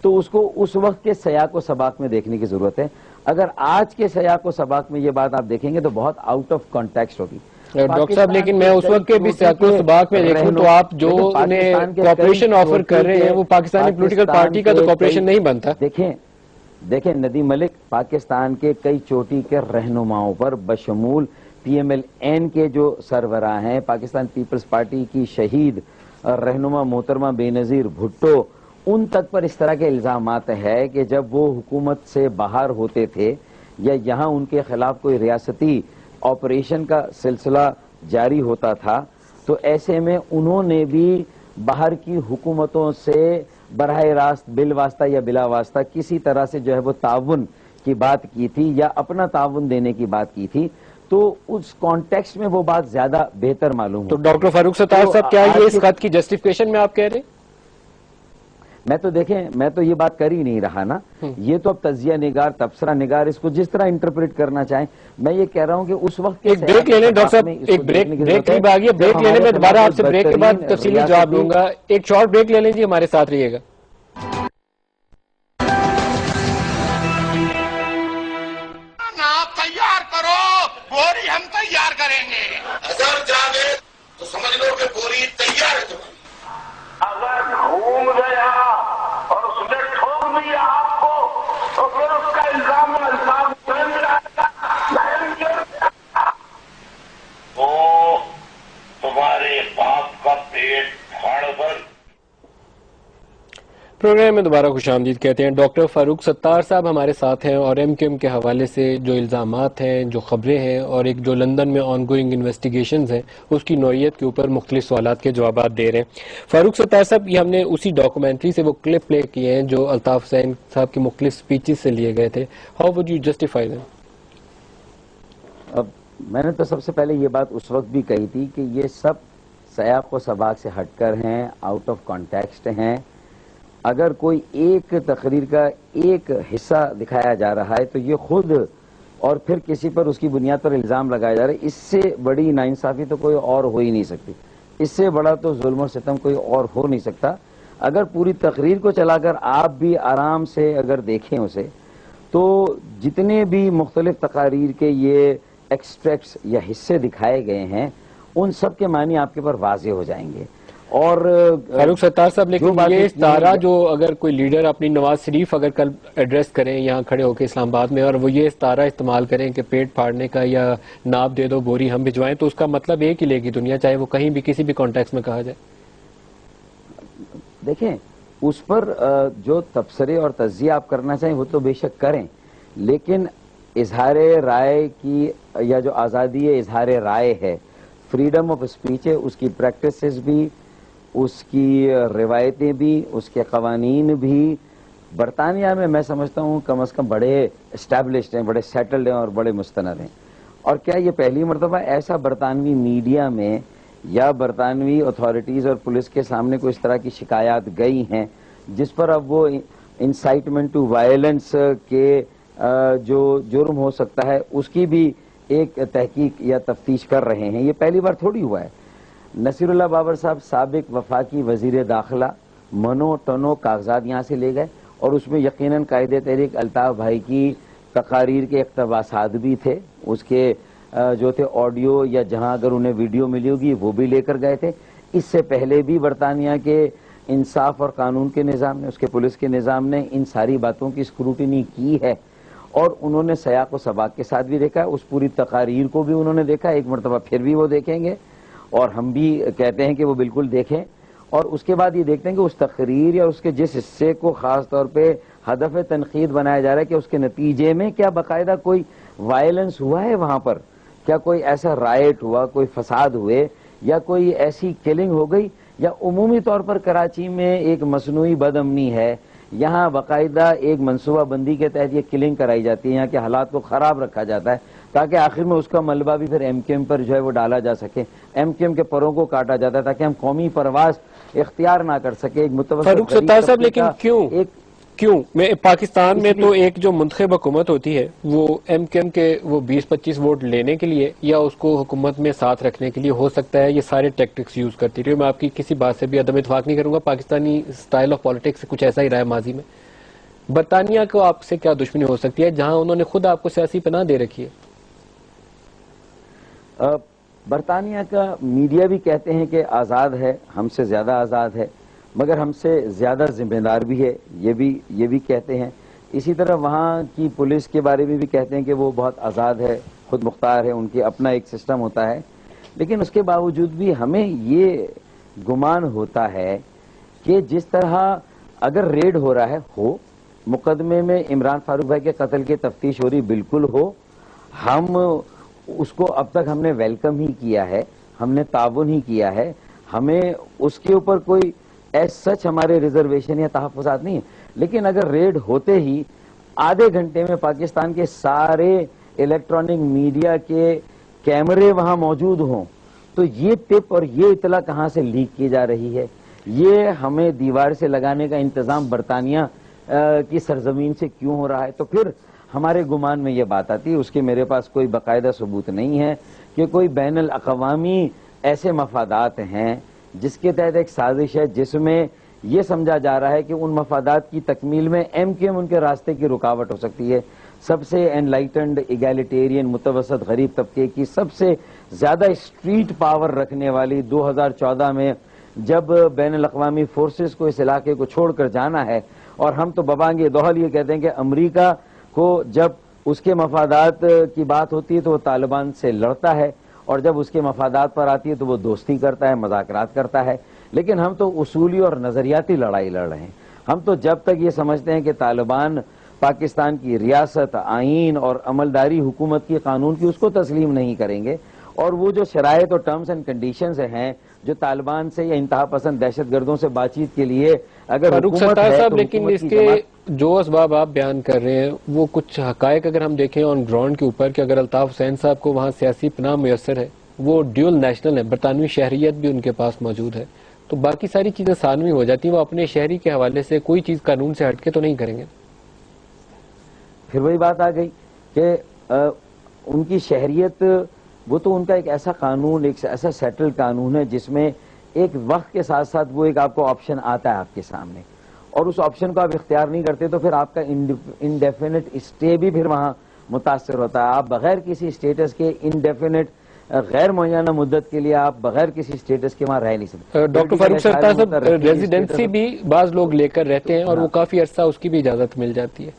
تو اس کو اس وقت کے سیاق و سباق میں دیکھنے کی ضرورت ہے. اگر آج کے سیاق و سباق میں یہ بات آپ دیکھیں گے تو بہت آؤٹ آف کانٹیکسٹ ہوگی. ڈاکٹر صاحب، لیکن میں اس وقت کے بھی سیاق و سباق میں دیکھوں تو آپ جو انہیں کوآپریشن آفر کر رہے ہیں وہ پاکستانی پولیٹیکل پارٹی کا تو کوآپریشن نہیں بنتا. دیکھیں ندیم ملک، پاکستان کے کئی چوٹی کے رہنماؤں پر بشمول پی ایم ایل این کے جو سربراہ ہیں، پاکستان پیپلز پارٹی کی شہید رہنما محترمہ بے نظیر بھٹو، ان تک پر اس طرح کے الزامات ہے کہ جب وہ حکومت سے باہر ہوتے تھے یا یہاں ان کے خلاف کوئی ریاستی آپریشن کا سلسلہ جاری ہوتا تھا تو ایسے میں انہوں نے بھی باہر کی حکومتوں سے براہ راست بالواسطہ یا بلا واسطہ کسی طرح سے جو ہے وہ تعاون کی بات کی تھی یا اپنا تعاون دینے کی بات کی تھی. تو اس کانٹیکسٹ میں وہ بات زیادہ بہتر معلوم ہو. تو ڈاکٹر فاروق ستار صاحب، کیا یہ اس خط کی جسٹیفیکیشن میں آپ کہہ رہے ہیں؟ میں تو یہ بات کر ہی نہیں رہا نا. یہ تو اب تجزیہ نگار، تبصرہ نگار اس کو جس طرح انٹرپریٹ کرنا چاہیں. میں یہ کہہ رہا ہوں کہ اس وقت ایک بریک لے لیں ڈاکٹر صاحب، ایک بریک قریب آ گئی. بریک لینے میں دوبارہ آپ سے بریک کے بعد تفصیلی جواب دوں گا. ایک شارٹ بریک لے لیں جی، ہمارے ساتھ رہیے گا. تیار کرو بوری، ہم تیار کریں گے. اگر جاگے تو سمجھ لو کہ بوری تیار ہے تمہاری. اگر گھوم گیا اور اس نے ٹھوک دیا آپ کو تو پھر اس کا الزام وہ تمہارے باپ کا پیٹ پھاڑ کر. پروگرام میں دوبارہ خوش آمدید کہتے ہیں. ڈاکٹر فاروق ستار صاحب ہمارے ساتھ ہیں اور ایم کیو ایم کے حوالے سے جو الزامات ہیں, جو خبریں ہیں اور ایک جو لندن میں آن گوئنگ انویسٹیگیشنز ہیں اس کی نوعیت کے اوپر مختلف سوالات کے جوابات دے رہے ہیں. فاروق ستار صاحب, یہ ہم نے اسی ڈاکومنٹری سے وہ کلپ پلے کیے ہیں جو الطاف حسین صاحب کی مختلف سپیچز سے لیے گئے تھے. How would you justify them? اب میں نے تو سب سے پہلے یہ بات اس وقت بھی کہی تھی کہ یہ سب سیاق و سباق سے ہٹ کر ہیں, آؤٹ آف کانٹیکسٹ ہیں. اگر کوئی ایک تقریر کا ایک حصہ دکھایا جا رہا ہے تو یہ خود اور پھر کسی پر اس کی بنیاد پر الزام لگایا جا رہا ہے, اس سے بڑی ناانصافی تو کوئی اور ہو ہی نہیں سکتی, اس سے بڑا تو ظلم و ستم کوئی اور ہو نہیں سکتا. اگر پوری تقریر کو چلا کر آپ بھی آرام سے اگر دیکھیں اسے تو جتنے بھی مختلف تقاریر کے یہ ایکسٹریکٹس یا حصے دکھائے گئے ہیں ان سب کے معنی آپ کے پر واضح ہو جائیں گے. اور فاروق ستار صاحب, لیکن یہ استعارہ جو اگر کوئی لیڈر اپنی نواز شریف اگر کل ایڈریس کریں یہاں کھڑے ہو کے اسلام آباد میں اور وہ یہ استعارہ استعمال کریں کہ پیٹ پھاڑنے کا یا ناپ دے دو بوری ہم بھجوائیں, تو اس کا مطلب ایک ہی لے گی دنیا, چاہے وہ کہیں بھی کسی بھی کانٹیکس میں کہا جائے. دیکھیں اس پر جو تبصرے اور تجزیہ آپ کرنا چاہیں وہ تو بے شک کریں, لیکن اظہار رائے کی یا جو آزادی اظہار رائے ہے, فریڈم آف اسپیچ ہے, اس کی پریکٹسز بھی, اس کی روایتیں بھی, اس کے قوانین بھی برطانیہ میں میں سمجھتا ہوں کم از کم بڑے اسٹیبلشڈ ہیں, بڑے سیٹلڈ ہیں اور بڑے مستند ہیں. اور کیا یہ پہلی مرتبہ ایسا برطانوی میڈیا میں یا برطانوی اتھارٹیز اور پولیس کے سامنے کوئی اس طرح کی شکایات گئی ہیں جس پر اب وہ انسائٹمنٹ ٹو وائلنس کے جو جرم ہو سکتا ہے اس کی بھی ایک تحقیق یا تفتیش کر رہے ہیں؟ یہ پہلی بار تھوڑی ہوا ہے. نصیر اللہ بابر صاحب سابق وفاقی وزیر داخلہ منو ٹنو کاغذات یہاں سے لے گئے اور اس میں یقیناً قائد تحریک الطاف بھائی کی تقاریر کے اقتباسات بھی تھے, اس کے جو تھے آڈیو یا جہاں اگر انہیں ویڈیو ملی ہوگی وہ بھی لے کر گئے تھے. اس سے پہلے بھی برطانیہ کے انصاف اور قانون کے نظام نے, اس کے پولیس کے نظام نے ان ساری باتوں کی اسکروٹنی کی ہے اور انہوں نے سیاق و سباق کے ساتھ بھی دیکھا, اس پوری تقاریر کو بھی انہوں نے دیکھا, ایک مرتبہ پھر بھی وہ دیکھیں گے اور ہم بھی کہتے ہیں کہ وہ بالکل دیکھیں. اور اس کے بعد یہ دیکھتے ہیں کہ اس تقریر یا اس کے جس حصے کو خاص طور پہ ہدف تنقید بنایا جا رہا ہے کہ اس کے نتیجے میں کیا باقاعدہ کوئی وائلنس ہوا ہے وہاں پر, کیا کوئی ایسا رائٹ ہوا, کوئی فساد ہوئے یا کوئی ایسی کلنگ ہو گئی, یا عمومی طور پر کراچی میں ایک مصنوعی بد امنی ہے, یہاں باقاعدہ ایک منصوبہ بندی کے تحت یہ کلنگ کرائی جاتی ہے, یہاں کے حالات کو خراب رکھا جاتا ہے تاکہ آخر میں اس کا ملبہ بھی پھر ایم کیو ایم پر جو ہے وہ ڈالا جا سکے, ایم کیو ایم کے پروں کو کاٹا جاتا ہے تاکہ ہم قومی پرواز اختیار نہ کر سکے. ایک متوسط فاروق ستار صاحب, لیکن کیوں میں پاکستان میں تو ایک جو منتخب حکومت ہوتی ہے وہ ایم کیو ایم کے وہ 20-25 ووٹ لینے کے لیے یا اس کو حکومت میں ساتھ رکھنے کے لیے ہو سکتا ہے یہ سارے ٹیکٹکس یوز کرتی رہی. میں آپ کی کسی بات سے بھی عدم اتفاق نہیں کروں گا, پاکستانی سٹائل آف پالیٹکس سے کچھ ایسا ہی رہا ہے ماضی میں. برطانیہ کو آپ سے کیا دشمنی ہو سکتی ہے جہاں انہوں نے خود آپ کو سیاسی پناہ دے رکھی ہے؟ برطانیہ کا میڈیا بھی کہتے ہیں کہ آزاد ہے, ہم سے زیادہ آزاد ہے, مگر ہم سے زیادہ ذمہ دار بھی ہے, یہ بھی کہتے ہیں. اسی طرح وہاں کی پولیس کے بارے میں بھی کہتے ہیں کہ وہ بہت آزاد ہے, خود مختار ہے, ان کی اپنا ایک سسٹم ہوتا ہے. لیکن اس کے باوجود بھی ہمیں یہ گمان ہوتا ہے کہ جس طرح اگر ریڈ ہو رہا ہے ہو, مقدمے میں عمران فاروق بھائی کے قتل کی تفتیش ہو رہی بالکل ہو, ہم اس کو اب تک ہم نے ویلکم ہی کیا ہے, ہم نے تعاون ہی کیا ہے, ہمیں اس کے اوپر کوئی ایز سچ ہمارے ریزرویشن یا تحفظات نہیں ہیں. لیکن اگر ریڈ ہوتے ہی آدھے گھنٹے میں پاکستان کے سارے الیکٹرانک میڈیا کے کیمرے وہاں موجود ہوں تو یہ ٹپ اور یہ اطلاع کہاں سے لیک کی جا رہی ہے, یہ ہمیں دیوار سے لگانے کا انتظام برطانیہ کی سرزمین سے کیوں ہو رہا ہے؟ تو پھر ہمارے گمان میں یہ بات آتی ہے, اس کے میرے پاس کوئی باقاعدہ ثبوت نہیں ہے کہ کوئی بین الاقوامی ایسے مفادات ہیں جس کے تحت ایک سازش ہے جس میں یہ سمجھا جا رہا ہے کہ ان مفادات کی تکمیل میں ایم کیو ایم ان کے راستے کی رکاوٹ ہو سکتی ہے. سب سے انلائٹنڈ ایگیلیٹیرین متوسط غریب طبقے کی سب سے زیادہ اسٹریٹ پاور رکھنے والی 2014 میں جب بین الاقوامی فورسز کو اس علاقے کو چھوڑ کر جانا ہے, اور ہم تو ببانگ دوحل یہ کہتے ہیں کہ امریکہ کو جب اس کے مفادات کی بات ہوتی ہے تو وہ طالبان سے لڑتا ہے اور جب اس کے مفادات پر آتی ہے تو وہ دوستی کرتا ہے, مذاکرات کرتا ہے. لیکن ہم تو اصولی اور نظریاتی لڑائی لڑ رہے ہیں. ہم تو جب تک یہ سمجھتے ہیں کہ طالبان پاکستان کی ریاست، آئین اور عملداری حکومت کی، قانون کی، اس کو تسلیم نہیں کریں گے، اور وہ جو شرائط اور ٹرمز اینڈ کنڈیشنز ہیں جو طالبان سے یا انتہا پسند دہشت گردوں سے بات چیت کے لیے اگر فاروق حکومت ستار ہے صاحب، تو لیکن حکومت اس کی کے جماعت جو اسباب آپ بیان کر رہے ہیں وہ کچھ حقائق اگر ہم دیکھیں آن گراؤنڈ کے اوپر کہ اگر الطاف حسین صاحب کو وہاں سیاسی پناہ میسر ہے، وہ ڈیول نیشنل ہے، برطانوی شہریت بھی ان کے پاس موجود ہے، تو باقی ساری چیزیں ثانوی ہو جاتی ہیں، وہ اپنے شہری کے حوالے سے کوئی چیز قانون سے ہٹ کے تو نہیں کریں گے. پھر وہی بات آ گئی کہ ان کی شہریت، وہ تو ان کا ایک ایسا قانون، ایک ایسا سیٹل قانون ہے جس میں ایک وقت کے ساتھ ساتھ وہ ایک آپ کو آپشن آتا ہے آپ کے سامنے، اور اس آپشن کو آپ اختیار نہیں کرتے تو پھر آپ کا انڈیفینٹ اسٹے بھی پھر وہاں متاثر ہوتا ہے. آپ بغیر کسی اسٹیٹس کے انڈیفینٹ غیر معینہ مدت کے لیے آپ بغیر کسی اسٹیٹس کے وہاں رہ نہیں سکتے. ڈاکٹر فاروق ستار صاحب، ریزیڈنسی بھی بعض لوگ لے کر رہتے ہیں اور وہ کافی عرصہ اس کی بھی اجازت مل جاتی ہے.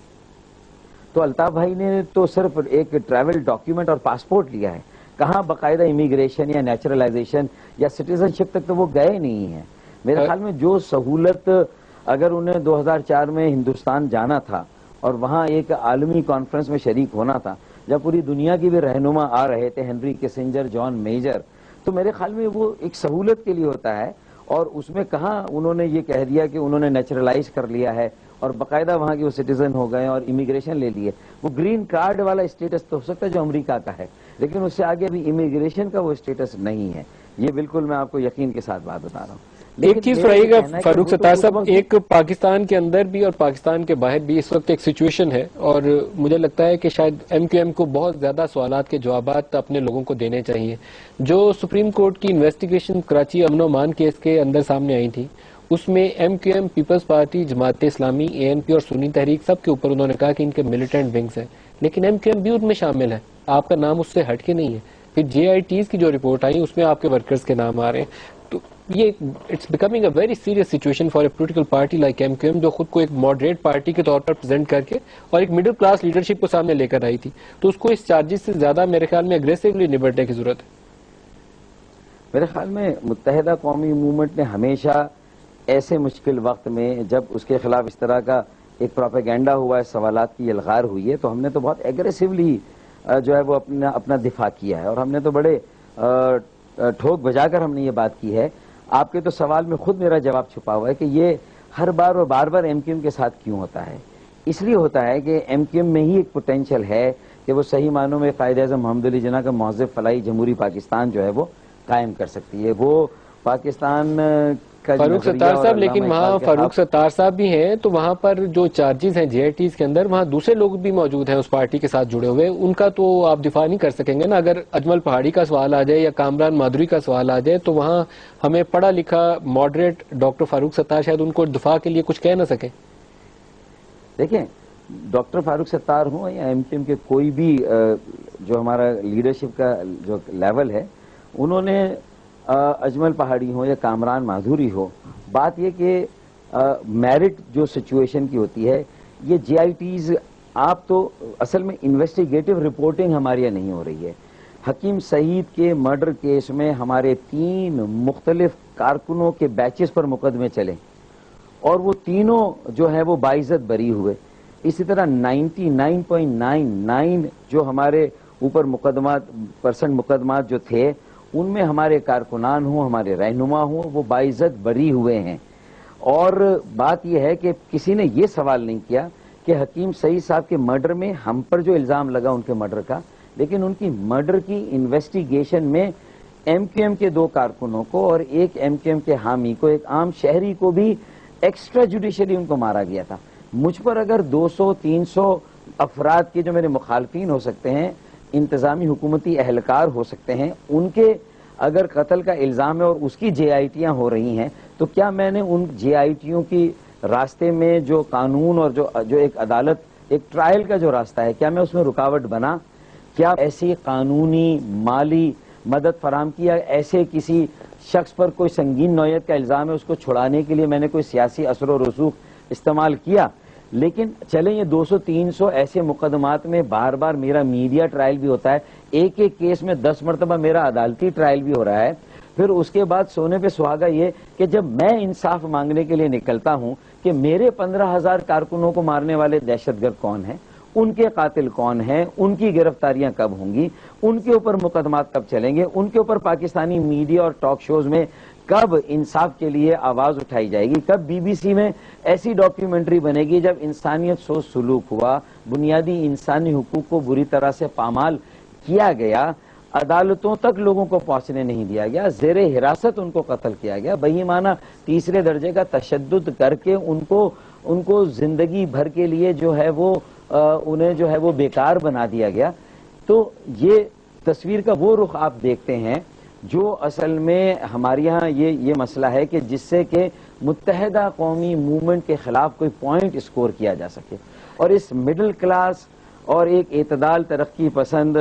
تو الطاف بھائی نے تو صرف ایک ٹریول ڈاکیومنٹ اور پاسپورٹ لیا ہے، کہاں باقاعدہ امیگریشن یا نیچرلائزیشن یا سٹیزن شپ تک تو وہ گئے نہیں ہیں. میرے خیال میں جو سہولت اگر انہیں 2004 میں ہندوستان جانا تھا اور وہاں ایک عالمی کانفرنس میں شریک ہونا تھا جب پوری دنیا کی بھی رہنما آ رہے تھے، ہنری کسنجر، جان میجر، تو میرے خیال میں وہ ایک سہولت کے لیے ہوتا ہے، اور اس میں کہاں انہوں نے یہ کہہ دیا کہ انہوں نے نیچرلائز کر لیا ہے اور باقاعدہ وہاں کے وہ سٹیزن ہو گئے اور امیگریشن لے لیے. وہ گرین کارڈ والا اسٹیٹس تو ہو سکتا ہے جو امریکہ کا ہے، لیکن اس سے آگے ابھی امیگریشن کا وہ اسٹیٹس نہیں ہے. یہ بالکل میں آپ کو یقین کے ساتھ بات بتا رہا ہوں. ایک چیز فرمائیے گا فاروق ستار صاحب، ایک پاکستان کے اندر بھی اور پاکستان کے باہر بھی اس وقت ایک سچویشن ہے، اور مجھے لگتا ہے کہ شاید ایم کیو ایم کو بہت زیادہ سوالات کے جوابات اپنے لوگوں کو دینے چاہیے. جو سپریم کورٹ کی انویسٹیگیشن کراچی امن و امان کیس کے اندر سامنے آئی تھی، اس میں ایم کیو M, peoples party, Jamaat Islami, اے این پی اور سنی تحریک سب کے اوپر انہوں نے کہا کہ ان کے ملیٹنٹ ونگز ہیں، لیکن ایم کیو ایم بھی ان میں شامل ہے، آپ کا نام اس سے ہٹ کے نہیں ہے. پھر جے آئی ٹیز کی جو رپورٹ آئی اس میں آپ کے ورکرز کے نام آ رہے ہیں. تو یہ it's becoming a very serious situation for a political party like ایم کیو ایم، جو خود کو ایک ماڈریٹ پارٹی کے طور پر پریزنٹ کر کے اور ایک مڈل کلاس لیڈرشپ کو سامنے لے کر آئی تھی. تو اس کو اس چارجز سے زیادہ میرے خیال میں اگریسولی نبٹنے کی ضرورت ہے. میرے خیال میں متحدہ قومی موومنٹ نے ہمیشہ ایسے مشکل وقت میں جب اس کے خلاف اس طرح کا ایک پروپیگنڈا ہوا ہے، سوالات کی الغار ہوئی ہے، تو ہم نے تو بہت ایگریسولی جو ہے وہ اپنا دفاع کیا ہے، اور ہم نے تو بڑے ٹھوک بجا کر ہم نے یہ بات کی ہے. آپ کے تو سوال میں خود میرا جواب چھپا ہوا ہے کہ یہ ہر بار اور بار بار ایم کیو ایم کے ساتھ کیوں ہوتا ہے. اس لیے ہوتا ہے کہ ایم کیو ایم میں ہی ایک پوٹینشیل ہے کہ وہ صحیح معنوں میں قائد اعظم محمد علی جناح کا مہذب فلاحی جمہوری پاکستان جو ہے وہ قائم کر سکتی ہے. وہ پاکستان کا فاروق ستار صاحب، لیکن وہاں فاروق ستار صاحب بھی ہیں تو وہاں پر جو چارجز ہیں جے آئی ٹیز کے اندر، وہاں دوسرے لوگ بھی موجود ہیں اس پارٹی کے ساتھ جڑے ہوئے، ان کا تو آپ دفاع نہیں کر سکیں گے نا. اگر اجمل پہاڑی کا سوال آ جائے یا کامران مادھوری کا سوال آ جائے تو وہاں ہمیں پڑھا لکھا ماڈریٹ ڈاکٹر فاروق ستار شاید ان کو دفاع کے لیے کچھ کہہ نہ سکیں. دیکھیں، ڈاکٹر فاروق ستار ہوں یا ایم کیو ایم کے کوئی بھی جو ہمارا لیڈرشپ کا جو لیول ہے، انہوں نے اجمل پہاڑی ہو یا کامران مادھوری ہو، بات یہ کہ میرٹ جو سچویشن کی ہوتی ہے، یہ جے آئی ٹیز آپ تو اصل میں انویسٹیگیٹو رپورٹنگ ہمارے یہاں نہیں ہو رہی ہے. حکیم سعید کے مرڈر کیس میں ہمارے 3 مختلف کارکنوں کے بیچز پر مقدمے چلے اور وہ تینوں جو ہے وہ باعزت بری ہوئے. اسی طرح 99.99 جو ہمارے اوپر مقدمات جو تھے ان میں ہمارے کارکنان ہوں، ہمارے رہنما ہوں، وہ باعزت بری ہوئے ہیں. اور بات یہ ہے کہ کسی نے یہ سوال نہیں کیا کہ حکیم سعید صاحب کے مرڈر میں ہم پر جو الزام لگا ان کے مرڈر کا، لیکن ان کی مرڈر کی انویسٹیگیشن میں ایم کیو ایم کے 2 کارکنوں کو اور ایک ایم کیو ایم کے حامی کو، ایک عام شہری کو بھی ایکسٹرا جوڈیشلی ان کو مارا گیا تھا. مجھ پر اگر 200-300 افراد کے جو میرے مخالفین ہو سکتے ہیں، انتظامی حکومتی اہلکار ہو سکتے ہیں، ان کے اگر قتل کا الزام ہے اور اس کی جے آئی ٹیاں ہو رہی ہیں، تو کیا میں نے ان جے آئی ٹیوں کی راستے میں جو قانون اور جو ایک عدالت، ایک ٹرائل کا جو راستہ ہے، کیا میں اس میں رکاوٹ بنا؟ کیا ایسی قانونی مالی مدد فراہم کیا؟ ایسے کسی شخص پر کوئی سنگین نوعیت کا الزام ہے، اس کو چھڑانے کے لیے میں نے کوئی سیاسی اثر و رسوخ استعمال کیا؟ لیکن چلیں یہ 200-300 ایسے مقدمات میں بار بار میرا میڈیا ٹرائل بھی ہوتا ہے، ایک کیس میں 10 مرتبہ میرا عدالتی ٹرائل بھی ہو رہا ہے. پھر اس کے بعد سونے پہ سہاگا یہ کہ جب میں انصاف مانگنے کے لیے نکلتا ہوں کہ میرے 15,000 کارکنوں کو مارنے والے دہشت گرد کون ہیں، ان کے قاتل کون ہیں، ان کی گرفتاریاں کب ہوں گی، ان کے اوپر مقدمات کب چلیں گے، ان کے اوپر پاکستانی میڈیا اور ٹاک شوز میں کب انصاف کے لیے آواز اٹھائی جائے گی، کب بی بی سی میں ایسی ڈاکیومنٹری بنے گی جب انسانیت سوز سلوک ہوا، بنیادی انسانی حقوق کو بری طرح سے پامال کیا گیا، عدالتوں تک لوگوں کو پہنچنے نہیں دیا گیا، زیر حراست ان کو قتل کیا گیا، بہیمانہ تیسرے درجے کا تشدد کر کے ان کو زندگی بھر کے لیے جو ہے وہ انہیں جو ہے وہ بیکار بنا دیا گیا. تو یہ تصویر کا وہ رخ آپ دیکھتے ہیں جو اصل میں ہمارے یہاں یہ مسئلہ ہے کہ جس سے کہ متحدہ قومی موومنٹ کے خلاف کوئی پوائنٹ اسکور کیا جا سکے. اور اس مڈل کلاس اور ایک اعتدال ترقی پسند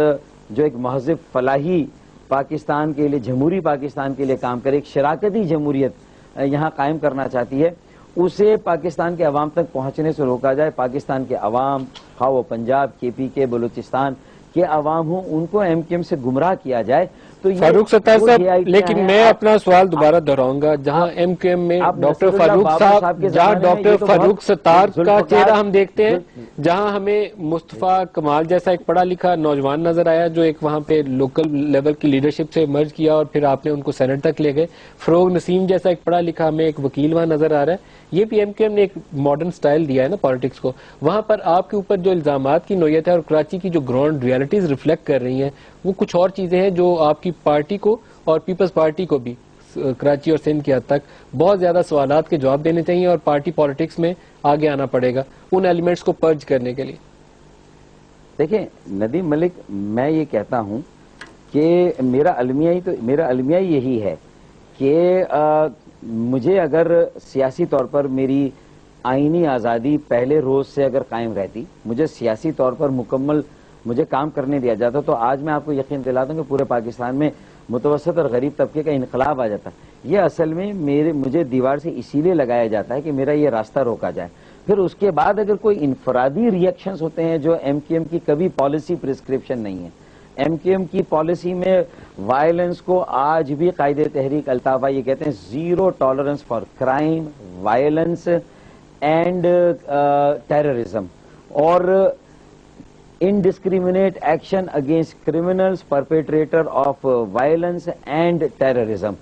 جو ایک مہذب فلاحی پاکستان کے لیے، جمہوری پاکستان کے لیے کام کرے، ایک شراکتی جمہوریت یہاں قائم کرنا چاہتی ہے، اسے پاکستان کے عوام تک پہنچنے سے روکا جائے. پاکستان کے عوام، خواہ وہ پنجاب، کے پی کے، بلوچستان کے عوام ہوں، ان کو ایم کیو ایم سے گمراہ کیا جائے. تو فاروق ستار صاحب، لیکن میں اپنا سوال دوبارہ دہراؤں گا، جہاں ایم کیو ایم میں ڈاکٹر فاروق صاحب، جہاں ڈاکٹر فاروق ستار کا چہرہ ہم دیکھتے ہیں، جہاں ہمیں مصطفیٰ کمال جیسا ایک پڑھا لکھا نوجوان نظر آیا جو ایک وہاں پہ لوکل لیول کی لیڈرشپ سے مرج کیا اور پھر آپ نے ان کو سینٹ تک لے گئے. فروغ نسیم جیسا ایک پڑھا لکھا ہمیں ایک وکیل وہاں نظر آ رہا ہے. یہ بھی ایم کیو ایم نے ایک ماڈرن سٹائل دیا ہے نا پالیٹکس کو. وہاں پر آپ کے اوپر جو الزامات کی نوعیت ہے اور کراچی کی جو گراؤنڈ ریالٹیز ریفلیکٹ کر رہی ہیں وہ کچھ اور چیزیں ہیں جو آپ کی پارٹی کو اور پیپلز پارٹی کو بھی کراچی اور سندھ کی حد تک بہت زیادہ سوالات کے جواب دینے چاہیے اور پارٹی پالیٹکس میں آگے آنا پڑے گا ان ایلیمنٹس کو پرج کرنے کے لیے. دیکھیں ندیم ملک، میں یہ کہتا ہوں کہ میرا المیہ یہی ہے کہ مجھے اگر سیاسی طور پر میری آئینی آزادی پہلے روز سے اگر قائم رہتی، مجھے سیاسی طور پر مکمل مجھے کام کرنے دیا جاتا، تو آج میں آپ کو یقین دلاتا ہوں کہ پورے پاکستان میں متوسط اور غریب طبقے کا انقلاب آ جاتا. یہ اصل میں مجھے دیوار سے اسی لیے لگایا جاتا ہے کہ میرا یہ راستہ روکا جائے. پھر اس کے بعد اگر کوئی انفرادی ریئیکشنز ہوتے ہیں جو ایم کیو ایم کی کبھی پالیسی پرسکرپشن نہیں ہے. ایم کیو ایم کی پالیسی میں وائلنس کو آج بھی قائد تحریک الطاف یہ کہتے ہیں zero tolerance for crime, violence and terrorism, اور indiscriminate action against criminals perpetrator of violence and terrorism.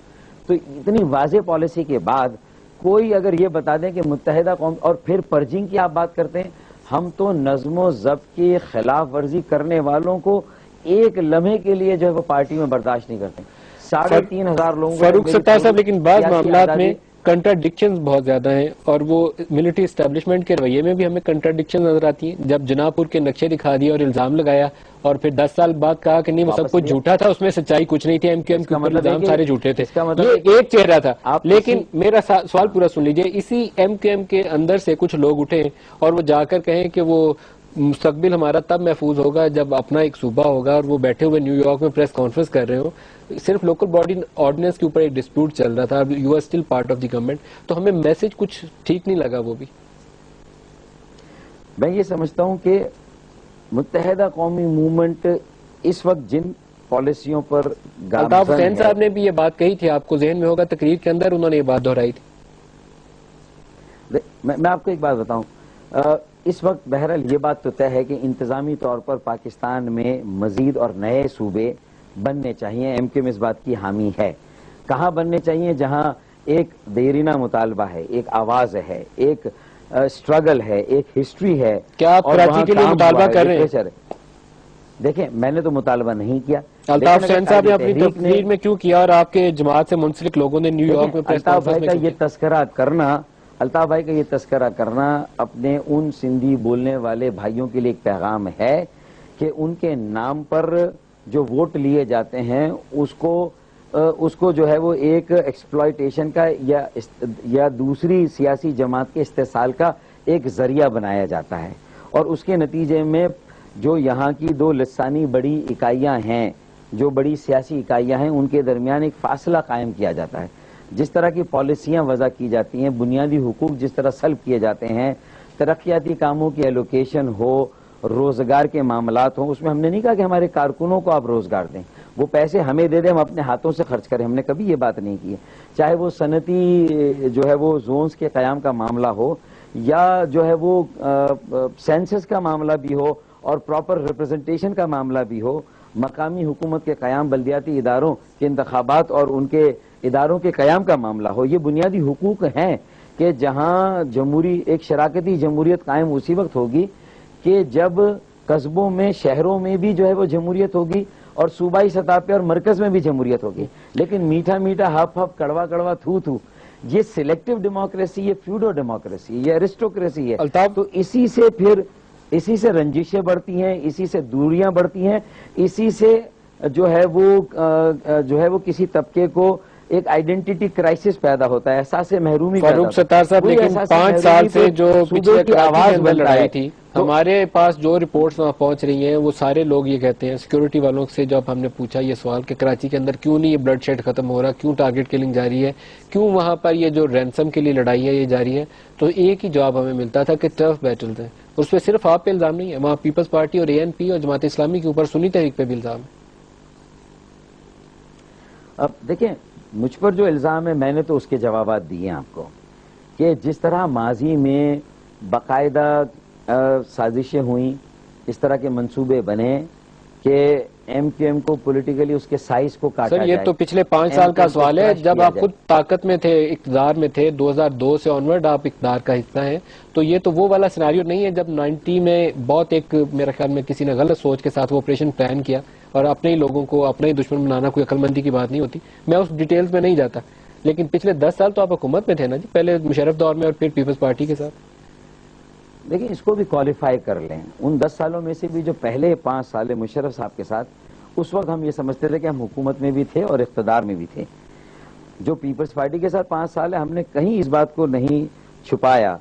تو اتنی واضح پالیسی کے بعد کوئی اگر یہ بتا دیں کہ متحدہ قوم، اور پھر پرجنگ کی آپ بات کرتے ہیں، ہم تو نظم و ضبط کی خلاف ورزی کرنے والوں کو ایک لمحے کے لیے جو ہے وہ پارٹی میں برداشت نہیں کرتے. 3,500 لوگوں کو فاروق ستار صاحب، لیکن بعض معاملات میں کنٹراڈکشنز بہت زیادہ ہیں اور وہ ملٹری اسٹیبلشمنٹ کے رویے میں بھی ہمیں کنٹراڈکشن نظر آتی ہیں. جب جناح پور کے نقشے دکھا دیے اور الزام لگایا اور پھر 10 سال بعد کہا کہ نہیں وہ سب کچھ جھوٹا تھا، اس میں سچائی کچھ نہیں تھی، ایم کیو ایم کے اوپر الزام سارے جھوٹے تھے. یہ ایک چہرہ تھا. لیکن میرا سوال پورا سن لیجئے، اسی ایم کیو ایم کے اندر سے کچھ لوگ اٹھے اور وہ جا کر کہیں کہ وہ مستقبل ہمارا تب محفوظ ہوگا جب اپنا ایک صوبہ ہوگا، اور وہ بیٹھے ہوئے نیو یارک میں پریس کانفرنس کر رہے ہو. صرف لوکل باڈی آرڈیننس کے اوپر ایک ڈسپیوٹ چل رہا تھا، you are still part of the government. تو ہمیں میسج کچھ ٹھیک نہیں لگا. وہ بھی میں یہ سمجھتا ہوں کہ متحدہ قومی موومنٹ اس وقت جن پالیسیوں پر الطاف حسین صاحب نے بھی یہ بات کہی تھی، آپ کو ذہن میں ہوگا تقریر کے اندر انہوں نے یہ بات دہرائی تھی. میں آپ کو ایک بات بتاؤں، اس وقت بہرحال یہ بات تو طے ہے کہ انتظامی طور پر پاکستان میں مزید اور نئے صوبے بننے چاہیے. ایم کیو ایم اس بات کی حامی ہے. کہاں بننے چاہیے؟ جہاں ایک دیرینہ مطالبہ ہے، ایک آواز ہے، ایک اسٹرگل ہے، ایک ہسٹری ہے. کیا آپ کراچی کے لیے مطالبہ کر رہے ہیں؟ دیکھیں، میں نے تو مطالبہ نہیں کیا. الطاف حسین صاحب نے اپنی تقریر میں کیوں کیا اور آپ کے جماعت سے منسلک لوگوں نے نیو یارک میں پریس کانفرنس میں الطاف بھائی کا یہ تذکرہ کرنا اپنے ان سندھی بولنے والے بھائیوں کے لیے ایک پیغام ہے کہ ان کے نام پر جو ووٹ لیے جاتے ہیں اس کو جو ہے وہ ایک ایکسپلائٹیشن کا یا دوسری سیاسی جماعت کے استحصال کا ایک ذریعہ بنایا جاتا ہے. اور اس کے نتیجے میں جو یہاں کی دو لسانی بڑی اکائیاں ہیں، جو بڑی سیاسی اکائیاں ہیں، ان کے درمیان ایک فاصلہ قائم کیا جاتا ہے. جس طرح کی پالیسیاں وضع کی جاتی ہیں، بنیادی حقوق جس طرح سلب کیے جاتے ہیں، ترقیاتی کاموں کی ایلوکیشن ہو، روزگار کے معاملات ہوں، اس میں ہم نے نہیں کہا کہ ہمارے کارکنوں کو آپ روزگار دیں. وہ پیسے ہمیں دے دیں، ہم اپنے ہاتھوں سے خرچ کریں. ہم نے کبھی یہ بات نہیں کی ہے. چاہے وہ صنعتی جو ہے وہ زونز کے قیام کا معاملہ ہو یا جو ہے وہ سینسس کا معاملہ بھی ہو اور پراپر ریپرزنٹیشن کا معاملہ بھی ہو، مقامی حکومت کے قیام، بلدیاتی اداروں کے انتخابات اور ان کے اداروں کے قیام کا معاملہ ہو. یہ بنیادی حقوق ہیں کہ جہاں ایک شراکتی جمہوریت قائم اسی وقت ہوگی کہ جب قصبوں میں، شہروں میں بھی جو ہے وہ جمہوریت ہوگی اور صوبائی سطح پہ اور مرکز میں بھی جمہوریت ہوگی. لیکن میٹھا میٹھا، ہپ ہپ، کڑوا کڑوا، تھو تھو، یہ سلیکٹو ڈیموکریسی، یہ فیوڈو ڈیموکریسی، یہ ایرسٹوکریسی ہے. تو اسی سے رنجشیں بڑھتی ہیں، اسی سے دوریاں بڑھتی ہیں، اسی سے جو ہے وہ کسی طبقے کو ایک آئیڈینٹی کرائسس پیدا ہوتا ہے، احساس محرومی پیدا ہوتا ہے. فاروق ستار صاحب، لیکن 5 سال سے جو پچھلے کراچی کے اندر لڑائی تھی، ہمارے پاس جو رپورٹس وہاں پہنچ رہی ہیں وہ سارے لوگ یہ کہتے ہیں، سیکیورٹی والوں سے جب ہم نے پوچھا یہ سوال کہ کراچی کے اندر کیوں نہیں یہ بلڈ شیڈ ختم ہو رہا، کیوں ٹارگٹ کلنگ جاری ہے، کیوں وہاں پر یہ جو رینسم کے لیے لڑائی ہے یہ جاری ہے، تو ایک ہی جواب ہمیں ملتا تھا کہ ٹف بیٹلز ہیں. اس پہ صرف آپ پہ الزام نہیں ہے، وہاں پیپلز پارٹی اور ANP اور جماعت اسلامی کے اوپر سنی تحریک پہ بھی الزام ہے. اب دیکھیں، مجھ پر جو الزام ہے میں نے تو اس کے جوابات دیے آپ کو کہ جس طرح ماضی میں باقاعدہ سازشیں ہوئیں، اس طرح کے منصوبے بنے کہ MQM کو پولیٹیکلی اس کے سائز کو کاٹا جائے. سر یہ تو پچھلے 5 سال کا سوال ہے. جب آپ خود طاقت میں تھے، اقتدار میں تھے، 2002 سے آنورڈ آپ اقتدار کا حصہ ہیں، تو یہ تو وہ والا سیناریو نہیں ہے جب 90 میں بہت ایک میرے خیال میں کسی نے غلط سوچ کے ساتھ وہ آپریشن پلان کیا اور اپنے ہی لوگوں کو اپنا ہی دشمن بنانا کوئی عقل مندی کی بات نہیں ہوتی. میں اس ڈیٹیلز میں نہیں جاتا، لیکن پچھلے 10 سال تو آپ حکومت میں تھے نا جی، پہلے مشرف دور میں اور پھر پیپلز پارٹی کے ساتھ. لیکن اس کو بھی کوالیفائی کر لیں. ان 10 سالوں میں سے بھی جو پہلے 5 سال مشرف صاحب کے ساتھ، اس وقت ہم یہ سمجھتے تھے کہ ہم حکومت میں بھی تھے اور اقتدار میں بھی تھے. جو پیپلز پارٹی کے ساتھ 5 سال ہے، ہم نے کہیں اس بات کو نہیں چھپایا،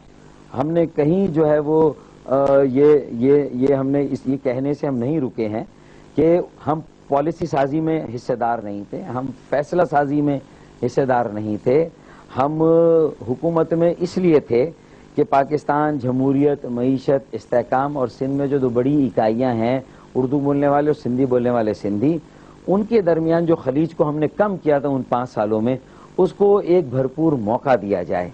ہم نے کہیں جو ہے وہ ہم نے یہ کہنے سے ہم نہیں رکے ہیں کہ ہم پالیسی سازی میں حصے دار نہیں تھے، ہم فیصلہ سازی میں حصے دار نہیں تھے. ہم حکومت میں اس لیے تھے کہ پاکستان، جمہوریت، معیشت، استحکام اور سندھ میں جو 2 بڑی اکائیاں ہیں، اردو بولنے والے اور سندھی بولنے والے سندھی، ان کے درمیان جو خلیج کو ہم نے کم کیا تھا ان 5 سالوں میں، اس کو ایک بھرپور موقع دیا جائے.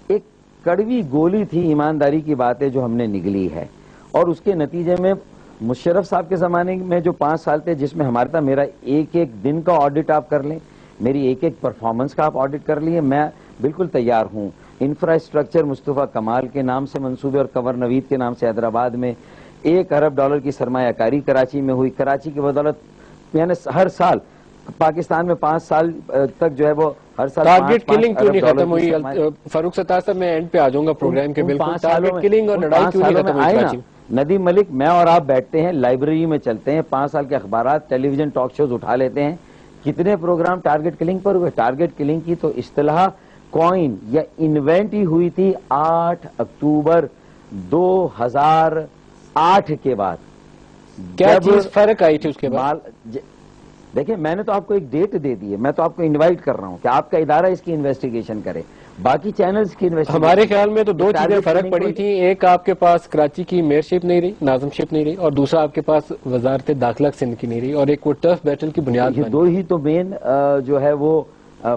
ایک کڑوی گولی تھی، ایمانداری کی بات ہے جو ہم نے نگلی ہے، اور اس کے نتیجے میں مشرف صاحب کے زمانے میں جو 5 سال تھے، جس میں ہمارا میرا ایک دن کا آڈٹ آپ کر لیں، میری ایک پرفارمنس کا آپ آڈٹ کر لیے، میں بالکل تیار ہوں. انفراسٹرکچر مصطفیٰ کمال کے نام سے منصوبے اور کنور نوید کے نام سے حیدرآباد میں $1 ارب کی سرمایہ کاری کراچی میں ہوئی. کراچی کی بدولت یعنی ہر سال پاکستان میں 5 سال تک جو ہے وہ ہر سال ٹارگٹ کلنگ کیوں نہیں ختم ہوئی؟ فاروق ستار صاحب میں اینڈ پہ آ جاؤں گا پروگرام کے. بالکل ٹارگٹ کلنگ اور لڑائی کیوں نہیں ختم ہوئی کراچی میں؟ ندیم ملک، میں اور آپ بیٹھتے ہیں لائبریری میں، چلتے ہیں 5 سال کے اخبارات، ٹیلی ویژن ٹاک شوز اٹھا لیتے ہیں، کتنے پروگرام ٹارگٹ کلنگ پر ہوئے؟ ٹارگٹ کلنگ کی تو اصطلاح کوائن یا انوینٹ ہی ہوئی تھی 8 اکتوبر 2008 کے بعد. کیا چیز فرق آئی تھی اس کے بعد؟ دیکھیں، میں نے تو آپ کو ایک ڈیٹ دے دی ہے، میں تو آپ کو انوائٹ کر رہا ہوں کہ آپ کا ادارہ اس کی انویسٹیگیشن کرے، باقی چینلز کی انویسٹیگیشن. ہمارے خیال میں تو 2 چیزیں فرق پڑی تھی. ایک آپ کے پاس کراچی کی میئر شپ نہیں رہی، ناظم شپ نہیں رہی، اور دوسرا آپ کے پاس وزارت داخلہ سندھ کی نہیں رہی، اور ایک وہ ٹف بیٹل کی بنیاد. یہ 2 ہی تو مین جو ہے وہ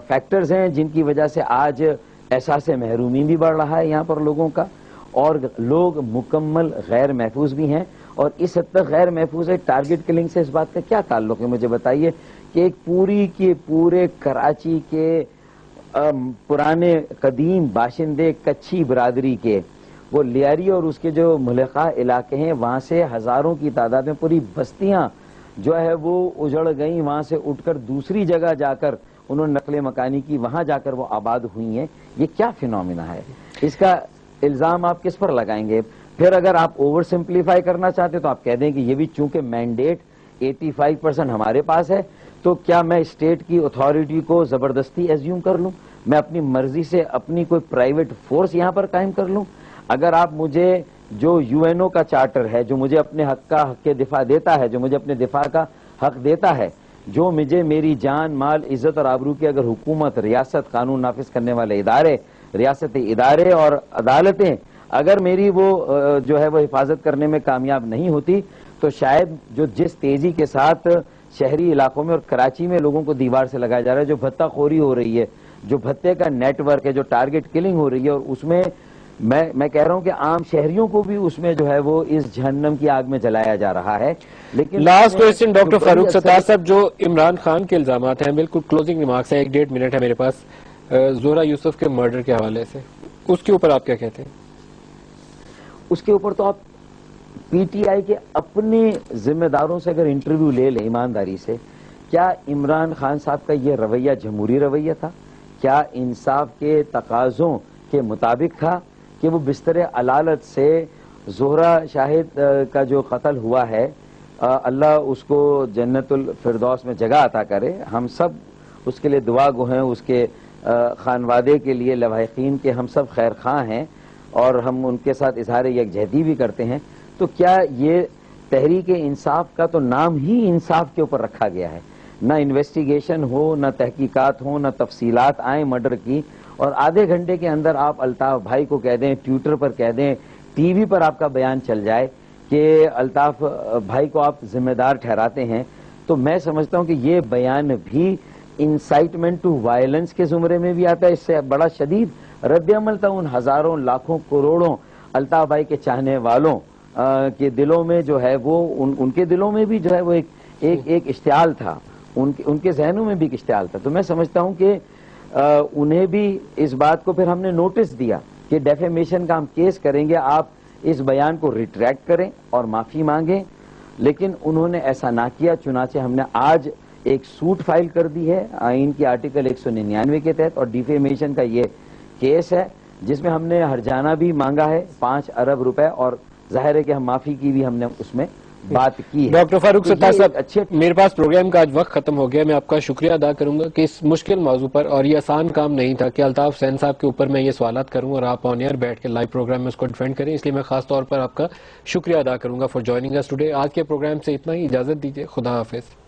فیکٹرز ہیں جن کی وجہ سے آج احساس محرومی بھی بڑھ رہا ہے یہاں پر لوگوں کا، اور لوگ مکمل غیر محفوظ بھی ہیں. اور اس حد تک غیر محفوظ ہے. ٹارگٹ کلنگ سے اس بات کا کیا تعلق ہے؟ مجھے بتائیے کہ ایک پورے کراچی کے پرانے قدیم باشندے کچھی برادری کے، وہ لیاری اور اس کے جو ملحقہ علاقے ہیں، وہاں سے ہزاروں کی تعداد میں پوری بستیاں جو ہے وہ اجڑ گئیں، وہاں سے اٹھ کر دوسری جگہ جا کر انہوں نے نقل مکانی کی، وہاں جا کر وہ آباد ہوئی ہیں. یہ کیا فینومینا ہے؟ اس کا الزام آپ کس پر لگائیں گے؟ پھر اگر آپ اوور سمپلیفائی کرنا چاہتے تو آپ کہہ دیں کہ یہ بھی چونکہ مینڈیٹ 85% ہمارے پاس ہے، تو کیا میں اسٹیٹ کی اتھارٹی کو زبردستی ایزیوم کر لوں؟ میں اپنی مرضی سے اپنی کوئی پرائیویٹ فورس یہاں پر قائم کر لوں؟ اگر آپ مجھے جو UNO کا چارٹر ہے، جو مجھے اپنے حق کے دفاع دیتا ہے، جو مجھے اپنے دفاع کا حق دیتا ہے، جو مجھے میری جان، مال، عزت اور آبرو کی اگر حکومت، ریاست، قانون نافذ کرنے والے ادارے، ریاستی ادارے اور عدالتیں اگر میری وہ جو ہے وہ حفاظت کرنے میں کامیاب نہیں ہوتی، تو شاید جو جس تیزی کے ساتھ شہری علاقوں میں اور کراچی میں لوگوں کو دیوار سے لگایا جا رہا ہے، جو بھتہ خوری ہو رہی ہے، جو بھتے کا نیٹ ورک ہے، جو ٹارگٹ کلنگ ہو رہی ہے، اور اس میں میں کہہ رہا ہوں کہ عام شہریوں کو بھی اس میں جو ہے وہ اس جہنم کی آگ میں جلایا جا رہا ہے. لیکن last question doctor Farooq Sattar صاحب، جو عمران خان کے الزامات ہیں، بالکل کلوزنگ ریمارکس ہے، 1.5 منٹ ہے میرے پاس، زہرہ یوسف کے مرڈر کے حوالے سے، اس کے اوپر آپ کیا کہتے ہیں؟ اس کے اوپر تو آپ پی ٹی آئی کے اپنے ذمہ داروں سے اگر انٹرویو لے لیں ایمانداری سے، کیا عمران خان صاحب کا یہ رویہ جمہوری رویہ تھا؟ کیا انصاف کے تقاضوں کے مطابق تھا کہ وہ بستر علالت سے زہرہ شاہد کا جو قتل ہوا ہے، اللہ اس کو جنت الفردوس میں جگہ عطا کرے، ہم سب اس کے لیے دعا گو ہیں، اس کے خانوادے کے لیے لواحقین کے ہم سب خیر خواہ ہیں اور ہم ان کے ساتھ اظہار یکجہتی بھی کرتے ہیں، تو کیا یہ تحریک انصاف کا تو نام ہی انصاف کے اوپر رکھا گیا ہے؟ نہ انویسٹیگیشن ہو، نہ تحقیقات ہو، نہ تفصیلات آئیں مرڈر کی، اور آدھے گھنٹے کے اندر آپ الطاف بھائی کو کہہ دیں، ٹویٹر پر کہہ دیں، ٹی وی پر آپ کا بیان چل جائے کہ الطاف بھائی کو آپ ذمہ دار ٹھہراتے ہیں. تو میں سمجھتا ہوں کہ یہ بیان بھی انسائٹمنٹ ٹو وائلنس کے زمرے میں بھی آتا ہے. اس سے بڑا شدید رد عمل تھا ان ہزاروں لاکھوں کروڑوں الطاف بھائی کے چاہنے والوں کے دلوں میں جو ہے وہ ان کے دلوں میں بھی جو ہے وہ ایک اشتعال تھا، ان کے ذہنوں میں بھی ایک اشتعال تھا. تو میں سمجھتا ہوں کہ انہیں بھی اس بات کو پھر ہم نے نوٹس دیا کہ ڈیفیمیشن کا ہم کیس کریں گے، آپ اس بیان کو ریٹریکٹ کریں اور معافی مانگیں، لیکن انہوں نے ایسا نہ کیا. چنانچہ ہم نے آج ایک سوٹ فائل کر دی ہے آئین کی آرٹیکل 199 کے تحت، اور ڈیفیمیشن کا یہ کیس ہے جس میں ہم نے ہرجانہ بھی مانگا ہے 5 ارب روپے، اور ظاہر ہے کہ ہم معافی کی بھی ہم نے اس میں بات کی ہے. ڈاکٹر فاروق ستار صاحب، میرے پاس پروگرام کا آج وقت ختم ہو گیا. میں آپ کا شکریہ ادا کروں گا کہ اس مشکل موضوع پر، اور یہ آسان کام نہیں تھا کہ الطاف حسین صاحب کے اوپر میں یہ سوالات کروں اور آپ آن ایئر بیٹھ کے لائیو پروگرام میں اس کو ڈیفینڈ کریں، اس لیے میں خاص طور پر آپ کا شکریہ ادا کروں گا فار جوائننگ اس ٹوڈے. آج کے پروگرام سے اتنا ہی، اجازت دیجیے، خدا حافظ.